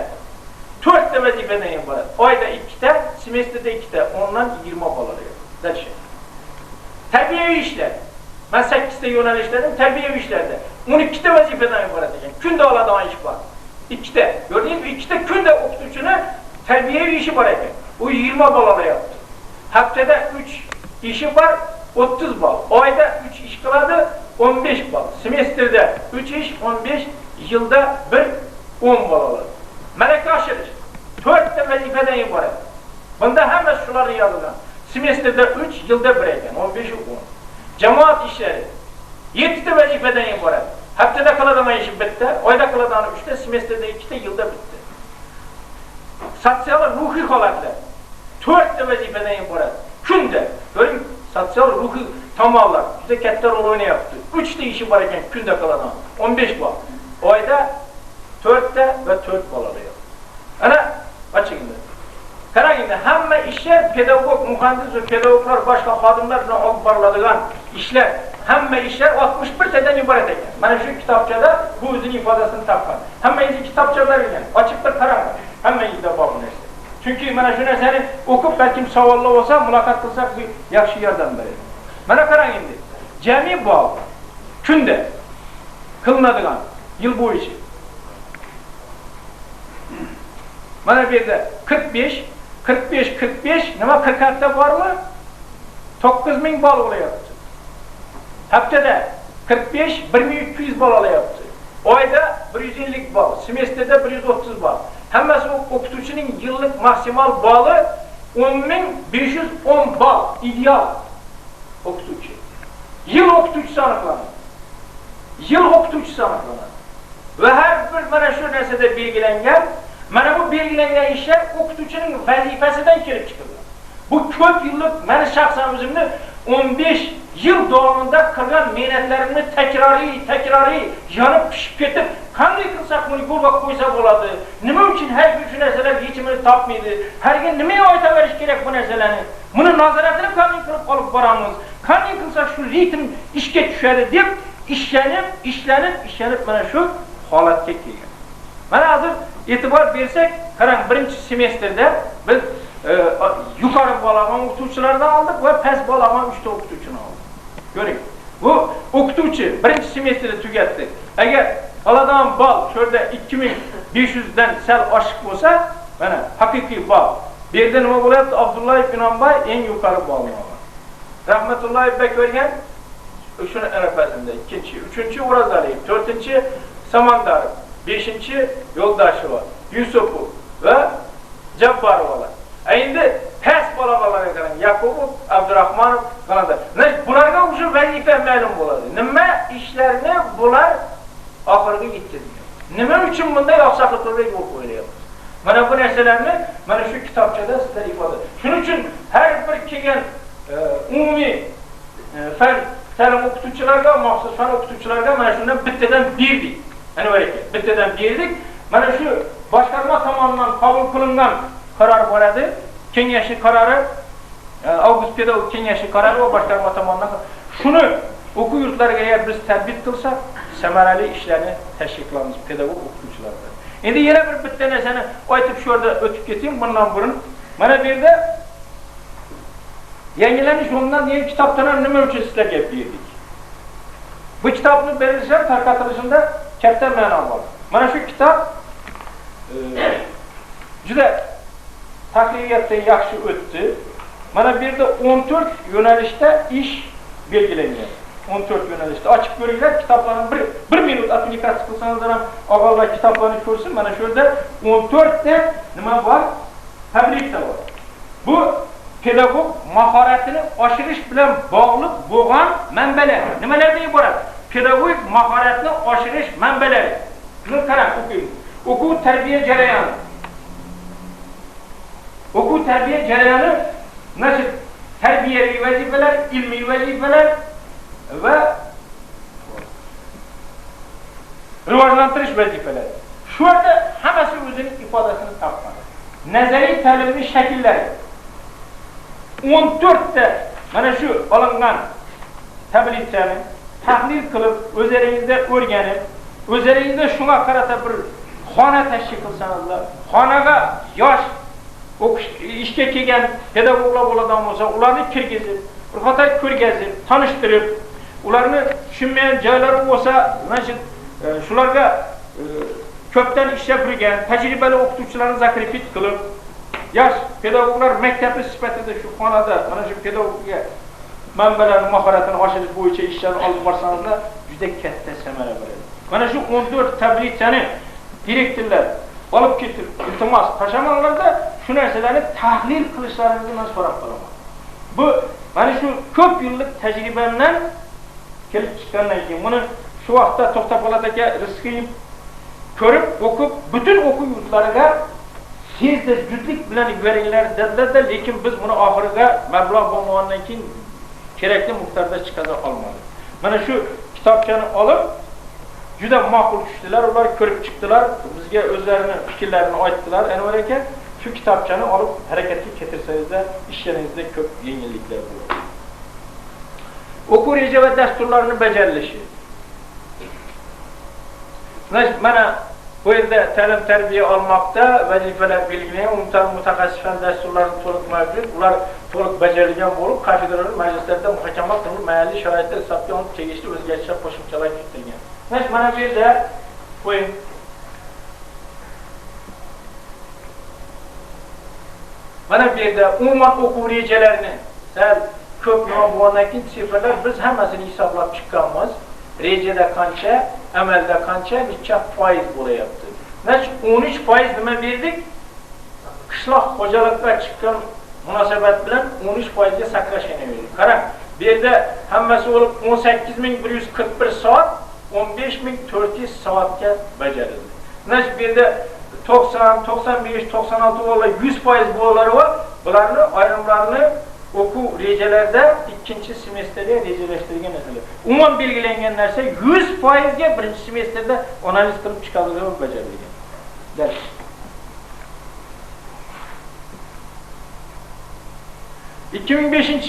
4 ta vazifadan iborat. Oyda 2 ta, semestrda 2 ta, ondan 20 bal oladi. Dachı. Terbiyevi işler. Ben 8 ta yo'nalishlardan terbiyevi ishlarda 12 ta vazifadan iborat ekan. Kunda oladigan ish bor. 2 ta. Gördünüz mü? 2 ta kunda o'qituvchini terbiyevi ishi bor ekan. O 20 bal olyapti. Haftada 3 ishi bor, 30 bal. Oyda 3 ish qiladi, 15 bal. Semestrda 3 ish, 15, yilda 1, 10 bal oladi. Malaka oshirish 4 ta vazifadan iborat. Bunda hamma shularni yozilgan. Semestrda 3, yilda 1 ekan, 15 10. Jamoat ishlari 7 ta vazifadan iborat. Haftada qiladigan ish bitta, oyda qiladigan 3 ta, semestrda 2 ta, yilda bitta. Sotsial ruhiy holatlar 4 ta vazifadan iborat. Kunda, ko'ring, sotsial ruhiy tomonlar juda katta rol o'ynayapti. 3 ta ishi bor ekan, kunda qiladigan 15 bal. Oyda 4 ta va 4 bal oladi. Ana, ochinglar. Qarang endi, hamma ishlar pedagog, muhandis va pedagoglar boshqa xodimlar bilan olib boriladigan ishlar, hamma ishlar 61 tadan iborat ekan. Mana shu kitobchada bu o'zining ifodasini topgan. Hammangiz kitobchalar bilan ochib bir qarang. Hammangizda bor bu narsa. Chunki mana shu narsani o'qib, balkim savollar bo'lsa, muloqot qilsak yaxshi yordam beradi. Mana qarang endi. Jami bal kunda qilinadigan yil bo'yicha. Mana bu yerda 45 nima 40 ta bormi? 9000 bal olyapti. Haftada 45 1300 bal olyapti. Oyda 150 bal, semestrda 130 bal. Hammasi o'qituvchining yillik maksimal bali 10510 bal, ideal o'qituvchi. Yil o'qituvchisi aniqlanadi. Yil o'qituvchisi aniqlanadi. Va har bir mana shu narsada belgilangan, mana bu belgilangan ishlar o'qituvchining vazifasidan kelib chiqadi. Bu ko'p yillik, meni shaxsan o'zimni 15 yil davomida qilgan mehnatlarimni takroriy yonib pishib ketib, qanday qilsak buni yo'lga qo'ysa bo'ladi? Nima uchun har bir shu narsalar yechimini topmaydi? Harga nima aytaverish kerak bu narsalarni? Buni nazoratini qanday qilib olib boramiz? Qanday qilsak shu ritm ishga tushadi deb ishlanib mana shu holatga kelgan. Mana hozir e'tibor bersak, qarang, birinchi semestrda biz yuqori bolagan o'qituvchilardan oldik va past bolagan 3 ta o'qituvchini oldik. Ko'ring. Bu o'qituvchi birinchi semestrda tugatdi. Agar oladigan bal sho'rda 2500 dan sal oshiq bo'lsa, mana haqiqiy bal. Bu yerda nima bo'lyapti? Abdullayev Inonbay eng yuqori balni oldi. Rahmatulloyev bek ko'rgan shuni arafasida 2-chi, 3-chi O'razaliyev, 4-chi Samandarov, 5-chi Yo'ldasheva, Yusupov va Jabbarovalar. Endi pes balagalarga qarang, Yakubov, Abdurahmonov qanday. Bularga o'sha vazifa ma'lum bo'ladi. Nima ishlarni bular oxiriga yetkazgan. Nima uchun bunday oqsoqliklarga yo'l qo'yilyapti? Mana bu narsalarni mana shu kitobchada sizlar ifoda. Shuning uchun har bir kelgan umumiy fan ta'lim o'qituvchilarga, maxsus fan o'qituvchilarga mana shundan bittadan berdik. Ana bor ekan, bittadan berdik. Mana shu boshqarma tomonidan qabul qilingan qaror bo'ladi. Kengashi qarori, Avgust pedagog kengashi qarori va boshqarma tomonidan shuni o'quv yurtlariga agar biz tatbiq qilsak, samarali ishlarni tashkil qilamiz pedagog o'qituvchilar bilan. Endi yana bitta narsani aytib shu yerda o'tib ketayim bundan burun. Mana bu yerda yangilanish yo'lidan degan kitobdan nima uchun sizlarga berdik? Bu kitobni berilishi, tarqatilishida katta ma'no bor. Mana shu kitob juda tahririyatdan yaxshi o'tdi. Mana bu yerda 14 yo'nalishda ish belgilangan. 14 yo'nalishda ochib ko'ringlar, kitoblarni bir minut applikatsiya qilsangiz ham og'aylar kitoblarni ko'rsin. Mana shu yerda 14 ta nima bor? Tabriklar bor. Bu pedagog mahoratini oshirish bilan bog'liq bo'lgan manbalar. Nimalardan iborat? Pedagogik mahoratni oshirish manbalari. Buni qarang, o'qing. O'quv tarbiya jarayoni. O'quv tarbiya jarayoni nasib tarbiyaviy vazifalar, ilmiy vazifalar va rivojlantirish vazifalari. Shu yerda hammasi o'zining ifodasini topadi. Nazariy ta'limning shakllari 14 ta mana shu olingan tablitsani tahlil qilib, o'zlaringizda o'rganib, o'zlaringizda shunga qarata bir xona tashkil qilsanizlar, xonaga yosh o'qish ishga kelgan pedagoglar bo'ladigan bo'lsa, ularni kirgizib, bir qator ko'rgazib, tanishtirib, ularni tushunmagan joylari bo'lsa, mana shularga ko'pdan ishlab yurgan tajribali o'qituvchilarni zakrifit qilib, yosh pedagoglar maktabi sifatida shu xonada mana shu pedagogga manbalarning mahoratini oshirish bo'yicha ishlarni olib borsanizlar, juda katta samara beradi. Mana shu 14 tablitsani direktorlar olib ketib, iltimos tashamanlarda shu narsalarni tahlil qilishlaringizni men so'rab qolaman. Bu mana shu ko'p yillik tajribamdan kelib chiqqandan keyin buni shu vaqtda To'xtapollat aka rizqiy ko'rib, o'qib, butun o'quv yurtlariga tezda zudlik bilan yuboringlar dedilar, lekin biz buni oxiriga mablag' bo'lmagandan keyin kerakli miqdorda chiqaza olmadik. Mana shu kitobchani olib juda ma'qul tushdilar, ular ko'rib chiqdilar, bizga o'zlarining fikrlarini aytdilar. Anvar aka, shu kitobchani olib harakatga keltirsangizda ishlaringizda ko'p yengilliklar bo'ladi. O'quv reja va dasturlarining bajarilishi. Mana bu yerda ta'lim-tarbiya olmoqda vazifalar belgilangan, umumtan mutaxassis fan dasturlari to'liq mavjud. Ular to'liq bajarilgan bo'lib, kafedralar majlislarda muhokama qilinib, mahalliy sharoitda hisobga olib tegishli o'zgarishlar, qo'shimchalar kiritilgan. Mana bu yerda qo'ying. Mana bu yerda umuman o'quv rejalarini sal ko'p nima bo'lgandan keyin sifrlar biz hammasini hisoblab chiqqanmiz. Rejada qancha, amalda qancha, necha foiz bo'layapti. Mana 13% nima berdik? Qishloq xo'jalikka chiqqan munosabat bilan 13% ga sakrashini berdik. Qarang, bu yerda hammasi bo'lib 18141 soat 15400 soatga bajarildi. Mana bu yerda 90, 95, 96 va 100% bo'lar va bularni ayrimlarini o'quv rejalarida ikkinchi semestrga rejalashtirgan narsalar. Umuman belgilangan narsa 100% ga birinchi semestrda analiz qilib chiqarilgan bajarilgan. Dars.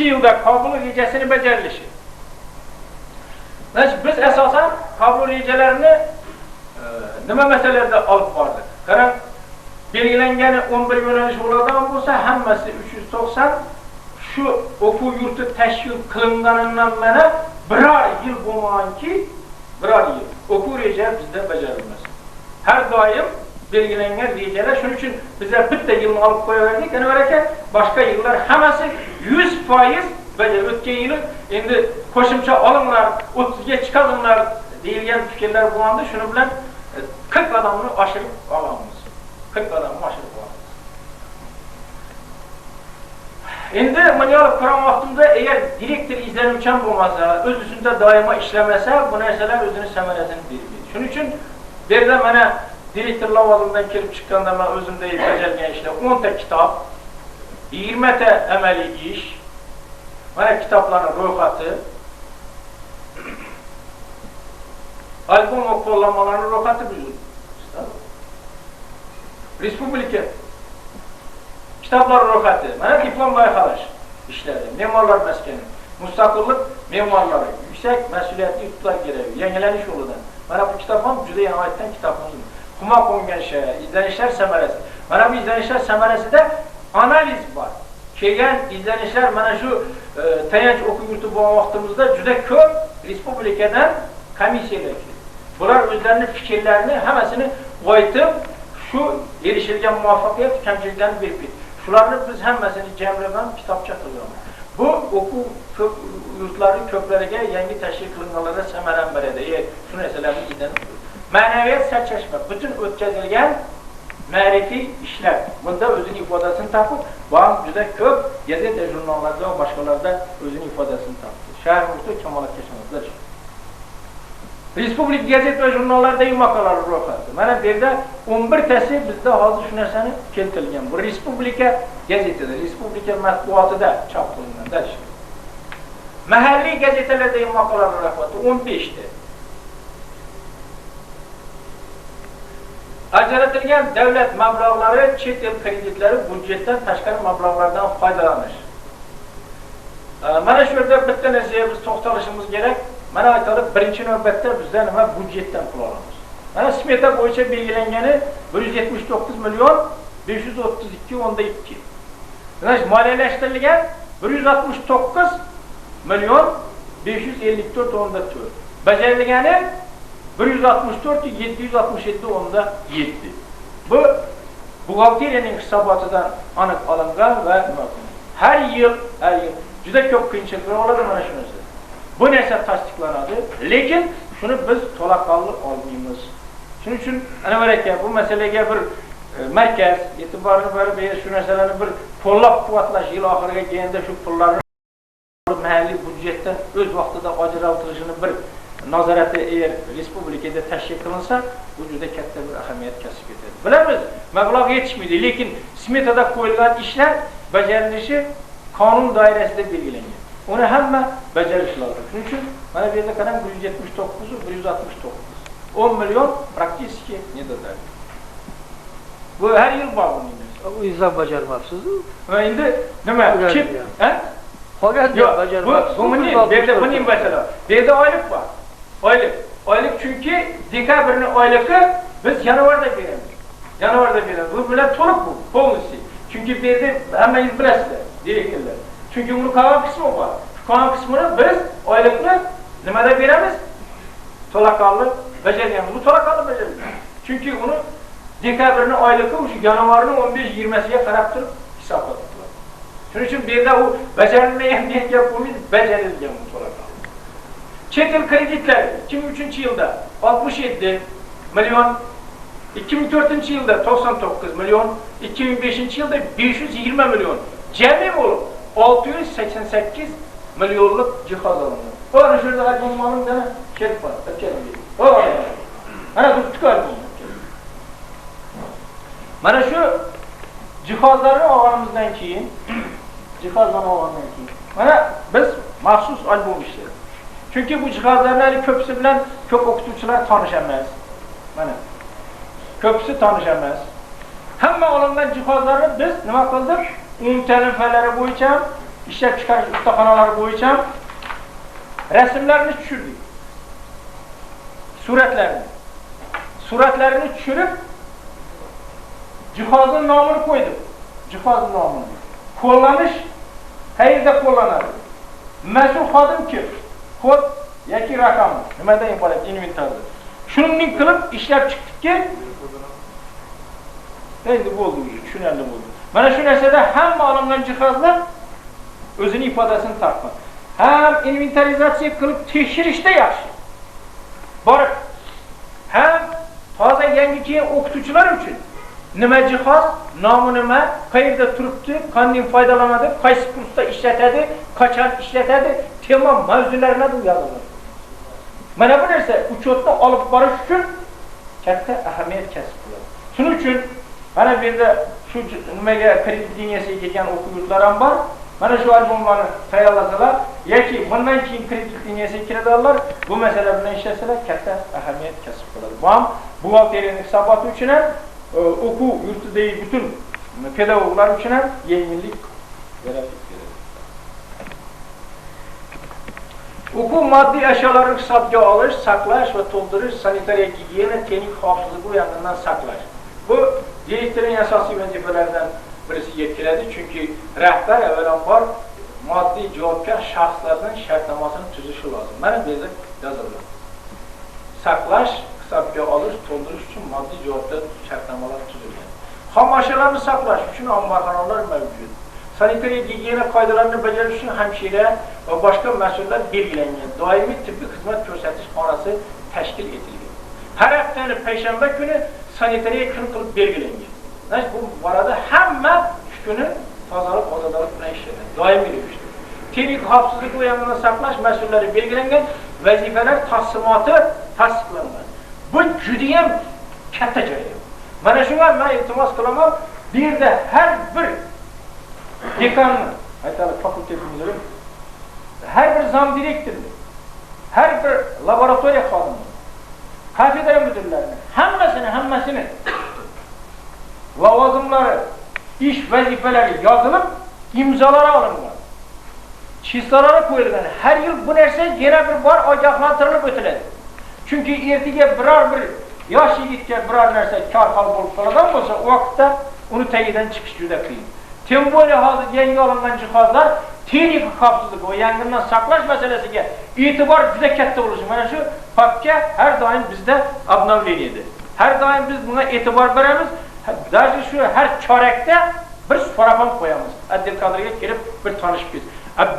yilda qabul rejasini bajarilishi. Biz asosan qabul rejalarini nima masalalarda olib bordik? Qarang, belgilangani 11 yo'nalish bo'ladigan bo'lsa, hammasi 390 shu o'quv yurti tashkil qilinganidan mana biror yil bo'lmaganki, biror yil o'quv reja bizda bajarilmas. Har doim belgilangan rejalar, shuning uchun bizlar bitta yilni olib qo'yaverdik. Anvar aka, boshqa yillar hammasi 100% bajarib o'tgan yili endi qo'shimcha olinglar, 30 ga chiqaringlar deyilgan fikrlar bo'lganda, shuni bilan 40 odamni oshirib olamiz. 40 odamni oshirib olamiz. Endi mana olib qaran vaqtimda agar direktor izlanuvchan bo'lmasa, o'z ustida doimo ishlamasa, bu narsalar o'zini samarasini bermaydi. Shuning uchun bu yerda mana direktor lavozimidan kelib chiqqanda men o'zimda bajargan ishlar 10 ta kitob, 20 ta amaliy ish, mana kitoblarning ro'yxati, albom va qo'llanmalarning ro'yxati buzildi. Respublika kitoblar ro'yxati, mana diplom loyihalash ishlari, me'morlar maskani, mustaqillik me'morlari, yuksak mas'uliyatli yutuqlar kerak, yangilanish yo'lidan. Mana bu kitob ham juda yangilikdan kitobimiz. Huma qo'ngan shay, izlanishlar samarasi. Mana bu izlanishlar samarasida analiz bor. Kelgan izlanishlar mana shu tayanch o'quv yurti bo'lgan vaqtimizda juda ko'p respublikadan komissiyalar keldi. Bular o'zlarining fikrlarini hammasini aytib, shu erishilgan muvaffaqiyat kamchiliklarni berib ketdi. Shularni biz hammasini jamlagan kitobcha qilganmiz. Bu o'quv yurtlari ko'plariga yangi tashkil qilinganlarda samaran beradi. Shu narsalarni idan ma'naviyat sarchashma, butun o'tkazilgan ma'rifiy ishlar. Bunda o'zining ifodasini topib, bu ham juda ko'p gazeta, jurnallarda va boshqalarda o'zining ifodasini topdi. Shahar muhti kamolatga shamollar. Respublika gazeta va jurnallardagi maqolalar ro'yxati. Mana bu yerda 11 tasi bizda hozir shu narsani keltirilgan. Bu respublika gazetada, respublika matbuotida chop qilingan. Mahalliy gazetalardagi maqolalar ro'yxati 15 ta. Ajratilgan davlat mablag'lari, chet el kreditlari, budjetdan tashqari mablag'lardan foydalanish. Mana shu yerda bitta narsaga biz to'xtalishimiz kerak. Mana aytaylik, birinchi navbatda bizda nima budjetdan pul olamiz. Mana smeta bo'yicha belgilangani 179 million 532.2. Mana moliyalashtirilgan 169 million 554.4. Bajarilgani 164.767.7. Bu buxgalteriyaning hisobotidan aniq olingan va har yil juda ko'p qiyinchiliklar bo'ladi mana shu narsa. Bu narsa tasdiqlanadi, lekin shuni biz to'laqonli olmaymiz. Shuning uchun ana aka bu masalaga bir markaz e'tiborini berib, shu narsalarni bir qo'llab-quvvatlash yil oxiriga kelganda shu pullarni mahalliy budjetdan o'z vaqtida ajratilishini bir nazorati respublikada tashkil qilinsa, bu juda katta bir ahamiyat kasb etadi. Bilamiz, mablag' yetishmaydi, lekin smetada qo'yilgan ishlar bajarilishi qonun doirasida belgilangan. Uni hamma bajarish lozim. Shuning uchun mana bu yerda qarang 179 169. 10 million praktически ne dodadi. Bu har yil bor buning. O yüzden bacarmabsiz-ku. Va endi nima? Chip, ha? Qolganda bajarmabsiz. Bu buning masala. Bu yerda oylik bor. Oylik chunki dekabrning oyligi biz yanvarda beramiz. Bu bilan to'liq bu, polisi. Chunki bu yerda hammangiz bilasizlar, direktorlar. Chunki uni qolgan qismi bor. Qolgan qismini biz oylikni nimada beramiz? To'laqonli bajaramiz. Bu to'laqonli bajaramiz. Chunki uni dekabrning oyligi o'sha yanvarning 15-20siga qarab turib hisoblanadi. Shuning uchun bu yerda u bajarilmagan degan gap bo'lmaydi, bajarilgan bu to'laqonli. Chet el kreditlari 2003-yilda 67 million, 2004-yilda 99 million, 2005-yilda 520 million. Jami bo'lib 688 millionlik jihoz olindi. Ana shu yerda aytmoqchiman, kelib qoldi. Ana bu chiqar bu. Mana shu jihozlarni olganimizdan keyin, mana biz maxsus albom ishladik. Chunki bu jihozlarning ko'pisi bilan ko'p o'qituvchilar tanish emas. Mana ko'pisi tanish emas. Hamma olingan jihozlarni biz nima qildik? Ta'limfalari bo'yicha, ishlab chiqarish ustaxonalari bo'yicha rasmlarni tushirdik. Suratlarini tushirib jihozning nomini qo'ydik. Jihozning nomini. Qo'llanish qayerda qo'llanadi? Mas'ul xodim kim? Kod yoki raqam nimadan iborat inventarda. Shuningdek qilib ishlab chiqdikki, endi bo'ldi, tushunarli bo'ldi. Mana shu narsada hamma olingan jihozlar o'zining ifodasini topdi. Ham inventarizatsiya qilib tekshirishda yaxshi. Borib, ham toza yangi kelgan o'qituvchilar uchun nima jihoz, nomi nima, qayerda turibdi, qanday foydalanadi, qaysi kursda ishlatadi, qachon ishlatadi, tema mavzularni yoziladi. Mana bu narsa uchotni olib borish uchun katta ahamiyat kasb qiladi. Shuning uchun mana bu yerda shu nimaga kredit liniyasiga kelgan o'quvchilar ham bor. Mana shu albomlarni tayyorlasalar yoki bundan keyin kredit liniyasiga kiradilar, bu masala bilan ishlasalar katta ahamiyat kasb qiladi. Bu ham buxgalteriyaning hisoboti uchun ham, o'quv yurtidagi butun pedagoglar uchun ham yengillik yaratib beradi. O'quv moddiy ashyolarni hisobga olish, saqlash va to'ldirish, sanitariya, gigiyena, texnik xavfsizlik va yong'indan saqlash. Bu direktorning asosiy vazifalaridan birisiga kiradi, chunki rahbar avvalambor moddiy javobgar shaxslarning shartnomasini tuzishi lozim. Mana bu yerda yozilgan. Saqlash, hisobga olish, to'ldirish uchun moddiy javobgar shartnomalar tuzilgan. Xom ashyolarni saqlash uchun omborxonalar mavjud. Sanitariya gigiyena qoidalarini bajarish uchun hamshira va boshqa mas'ullar belgilangan. Doimiy tibbiy xizmat ko'rsatish xonasi tashkil etilgan. Har haftaning payshanba kuni sanitariya kuni qilib belgilangan. Bu borada hamma shu kuni tozalik, ozodalik bilan ishlaydi. Doimiy ravishda. Texnik xavfsizlik va yong'indan saqlash mas'ullari belgilangan, vazifalar taqsimoti tasdiqlangan. Bu juda ham katta joy. Mana shunga men iltimos qilaman, bu yerda har bir dekanni, aytalik fakultet mudiri, har bir zam direktori, har bir laboratoriya xodimi, kafedra müdürlerini, hammasini lavozimlari, ish vazifeleri yozilib, imzolari olingan. Chislari qo'yilgan. Har yil bu narsa yana bir bor ogohlantirilib o'tiladi. Chunki ertaga biror bir yosh yigitga biror narsa korxol bo'lib qolgan bo'lsa, o vaqtda uni tagidan chiqish juda qiyin. Tem bo'yi hozir yangi olingan jihozlar texnik xavfsizlik va yong'indan saqlash masalasiga e'tibor juda katta bo'lishi. Mana shu fakka har doim bizda obnovleniyadir. Har doim biz bunga e'tibor beramiz. Даже shu har chorakda bir sparapon qo'yamiz. Adil kadrga kelib bir tanishib ketdi.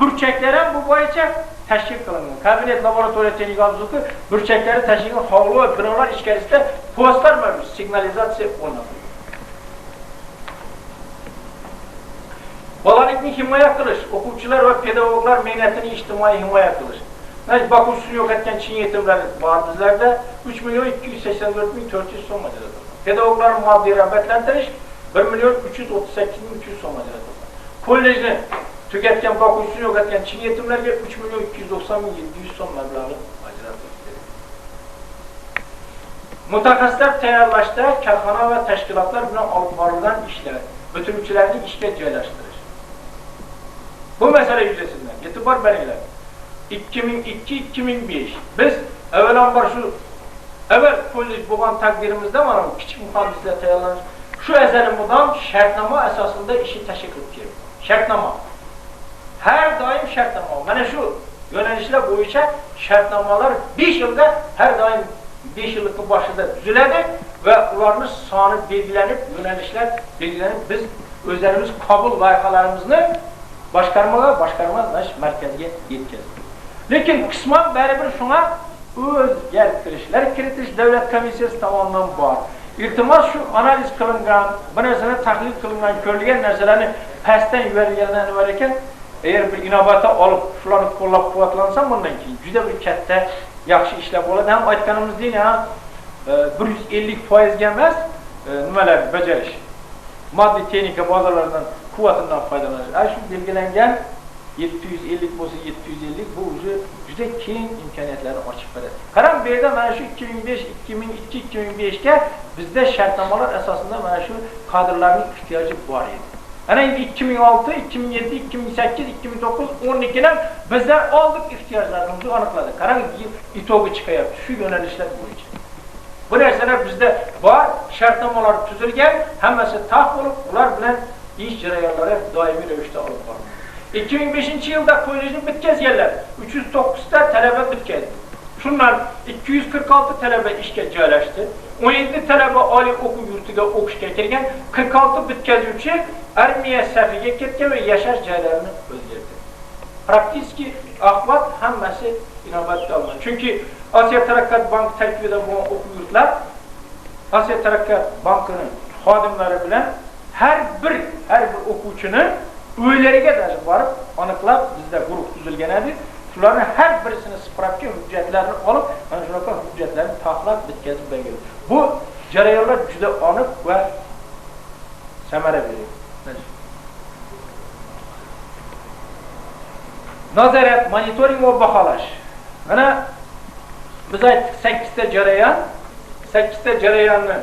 Burchaklar ham bu bo'yicha tashkil qilingan. Kabinet laboratoriya texnik xavfsizligi burchaklari tashkil hovli va binolar ichkarisida postlar mavjud, signalizatsiya o'rnatilgan. Bolalikni himoya qilish, o'quvchilar va pedagoglar mehnatini ijtimoiy himoya qilish. Mana Bakusini yo'qotgan chin yetimlar bor bizlarda 3.284.400 so'm ajratildi. Pedagoglar moddiy rag'batlantirish 1.338.300 so'm ajratildi. Kollejni tugatgan Bakusini yo'qotgan chin yetimlarga 3.290.700 so'm mablag'i ajratildi. Mutaxassislar tayyorlashda korxona va tashkilotlar bilan olib borilgan ishlar, bitiruvchilarni ishga joylashtirish. Bu mesele yuzasidan e'tibor beringlar. 2002-2005 biz avvalambor shu avval kollej bo'lgan taqdirimizda mana bu kichik muhandislar tayyorlanish shu azalidan shartnoma asosida ishi tashkil qilib keldi. Shartnoma. Har doim shartnoma. Mana shu yo'nalishlar bo'yicha shartnomalar 5 yilda har doim 5 yillik boshida tuziladi va ularning soni belgilanib, yo'nalishlar belgilanib biz o'zlarimiz qabul loyihalarimizni boshqarma markaziga yetkazdi. Lekin qisman baribir shunga o'zgartirishlar kiritish davlat komissiyasi tomonidan bor. Iltimos shu analiz qilingan, bu narsani tahlil qilingan, ko'rilgan narsalarni pastdan yuborilgandan var ekan, agar bir inobatga olib, shularni qo'llab-quvvatlansa bundan keyin juda bir katta yaxshi ishlar bo'ladi. Ham aytganimizdek, 150% ga emas, nimalar bajarish. Moddiy texnika bozorlaridan quvvatidan foydalanish. Shu belgilangan 750 bo'lsa 750 bu juda keng imkoniyatlarni ochib beradi. Qarang, bu yerda mana shu 2002-2005 ga bizda shartnomalar asosida mana shu kadrlarning ehtiyoji bor edi. Ana endi 2006, 2007, 2008, 2009, 12 dan bizlar oldik ehtiyojlarimizni aniqladik. Qarang, itogi chiqayapti shu yo'nalishlar bo'yicha. Bu narsalar bizda bor, shartnomalar tuzilgan, hammasi taq bo'lib, ular bilan ish jarayonlari doimiy ravishda olib boriladi. 2005-yilda kollejni bitkazganlar 309 ta talaba bitkazdi. Shundan 246 talaba ishga joylashdi. 17 talaba oliy o'quv yurtiga o'qishga kirgan, 46 bitkazuvchi armiya safiga ketgan va yashash joylarini o'zgartirdi. Praktiki ahvol hammasi inobatga olingan. Chunki Osiyo taraqqiyot banki tarkibida bo'lgan o'quv yurtlar Osiyo taraqqiyot bankining xodimlari bilan har bir o'quvchini uylariga darib borib aniqlab bizda guruh tuzilgan edi. Shularning har birisini spravka hujjatlarini olib, mana shunaqa hujjatlarni tahlil bitkazib bergan. Bu jarayonlar juda aniq va samara beradi. Nazorat, monitoring va baholash. Mana biz aytdik 8 ta jarayon, 8 ta jarayonni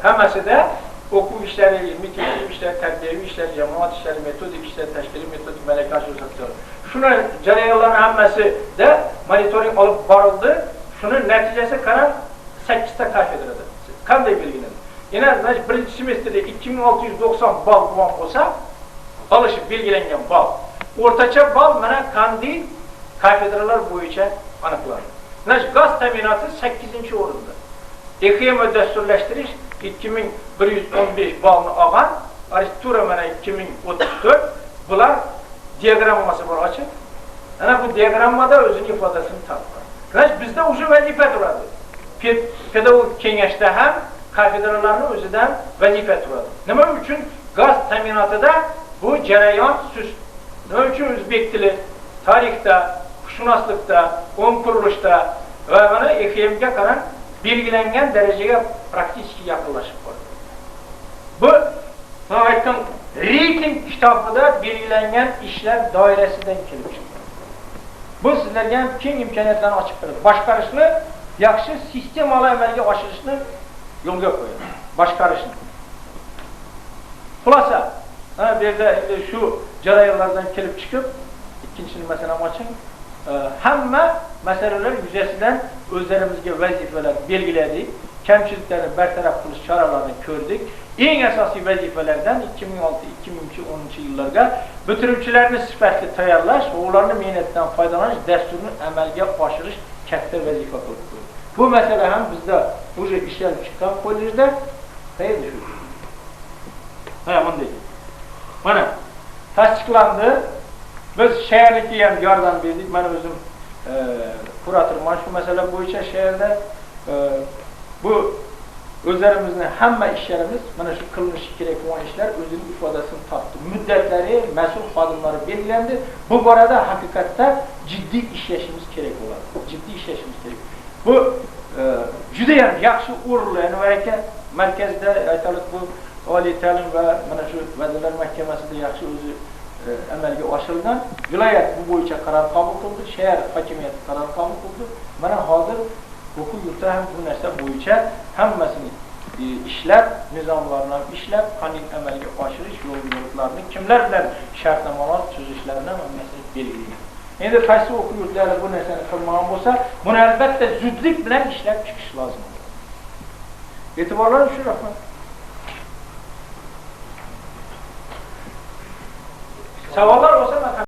hammasida o'quv ishlari, metodik ishlar, tarbiyaviy ishlar, jamoat ishlari, metodik ishlar, tashkiliy metodik malaka oshirish so'zlari. Shuni jarayonlarning hammasida monitoring olib borildi. Shuni natijasi qarab 8 ta kafedrada. Qanday belgilandi? Yana birinchi semestrda 2690 ball guvoh bo'lsa, olishib belgilangan ball. O'rtacha ball mana qanday kafedralar bo'yicha aniqlandi. Mana gaz ta'minoti 8-o'rinda. EXM dasturlashtirish 2115 ballni olgan, arxitektura mana 2034. Bular diagrammasi bor ochib. Ana bu diagrammada o'zining ifodasini topdi. Mana bizda o'sha vazifa turadi. Pedagog kengashda ham kafedralarning o'zidan vazifa turadi. Nima uchun gaz ta'minotida bu jarayon sust? Nima uchun o'zbek tili tarixda, huquqshunoslikda, qo'm qurilishda va mana EXMga qarab belgilangan darajaga praktik yaqinlashib qoldi. Bu men aytgan reyting kitobida belgilangan ishlar doirasidan kelib chiqdi. Bu sizlarga ham keng imkoniyatlarni ochib beradi. Boshqarishni yaxshi sistemali amalga oshirishni yo'lga qo'yadi. Boshqarishni. Xulosa, bu yerda shu jarayonlardan kelib chiqib, ikkinchi masalani oching. Hamma masalalar yuzasidan o'zlarimizga vazifalar belgiladik, kamchiliklarni bartaraf qilish choralarini ko'rdik. Eng asosiy vazifalardan 2006-2010 yillarga bitiruvchilarni sifatli tayyorlash va ularning mehnatidan foydalanish dasturini amalga oshirish katta vazifa bo'lib qo'ydi. Bu masala ham bizda o'sha ishlab chiqqan kollejda qayerda shu? Bunday. Mana tasdiqlandi. Biz shaharlikka ham yordam berdik. Men o'zim kuratorman shu masala bo'yicha shaharda bu o'zlarimizning hamma ishlarimiz mana shu qilinishi kerak bo'lgan ishlar o'zining ifodasini topdi. Muddatlari, mas'ul xodimlari belgilandi. Bu borada haqiqatda jiddiy ishlashimiz kerak bo'ladi. Jiddiy ishlashimiz kerak. Bu juda ham yaxshi o'rinlar va markazda aytalik bu oliy ta'lim va mana shu vazirlar mahkamasida yaxshi o'zi amalga oshirilgan. Viloyat bu bo'yicha qaror qabul qildi, shahar hokimiyati qaror qabul qildi. Mana hozir o'quv yurti ham bu narsa bo'yicha hammasini ishlab, nizomlarni ishlab, qanday amalga oshirish yo'llarini kimlar bilan shartnomalar tuzishlarini hammasini belgilagan. Endi qaysi o'quv yurtlari bu narsani qilmagan bo'lsa, buni albatta zudlik bilan ishlab chiqish lozim. E'tiborlaringiz shu rahmat. Savollar bo'lsa men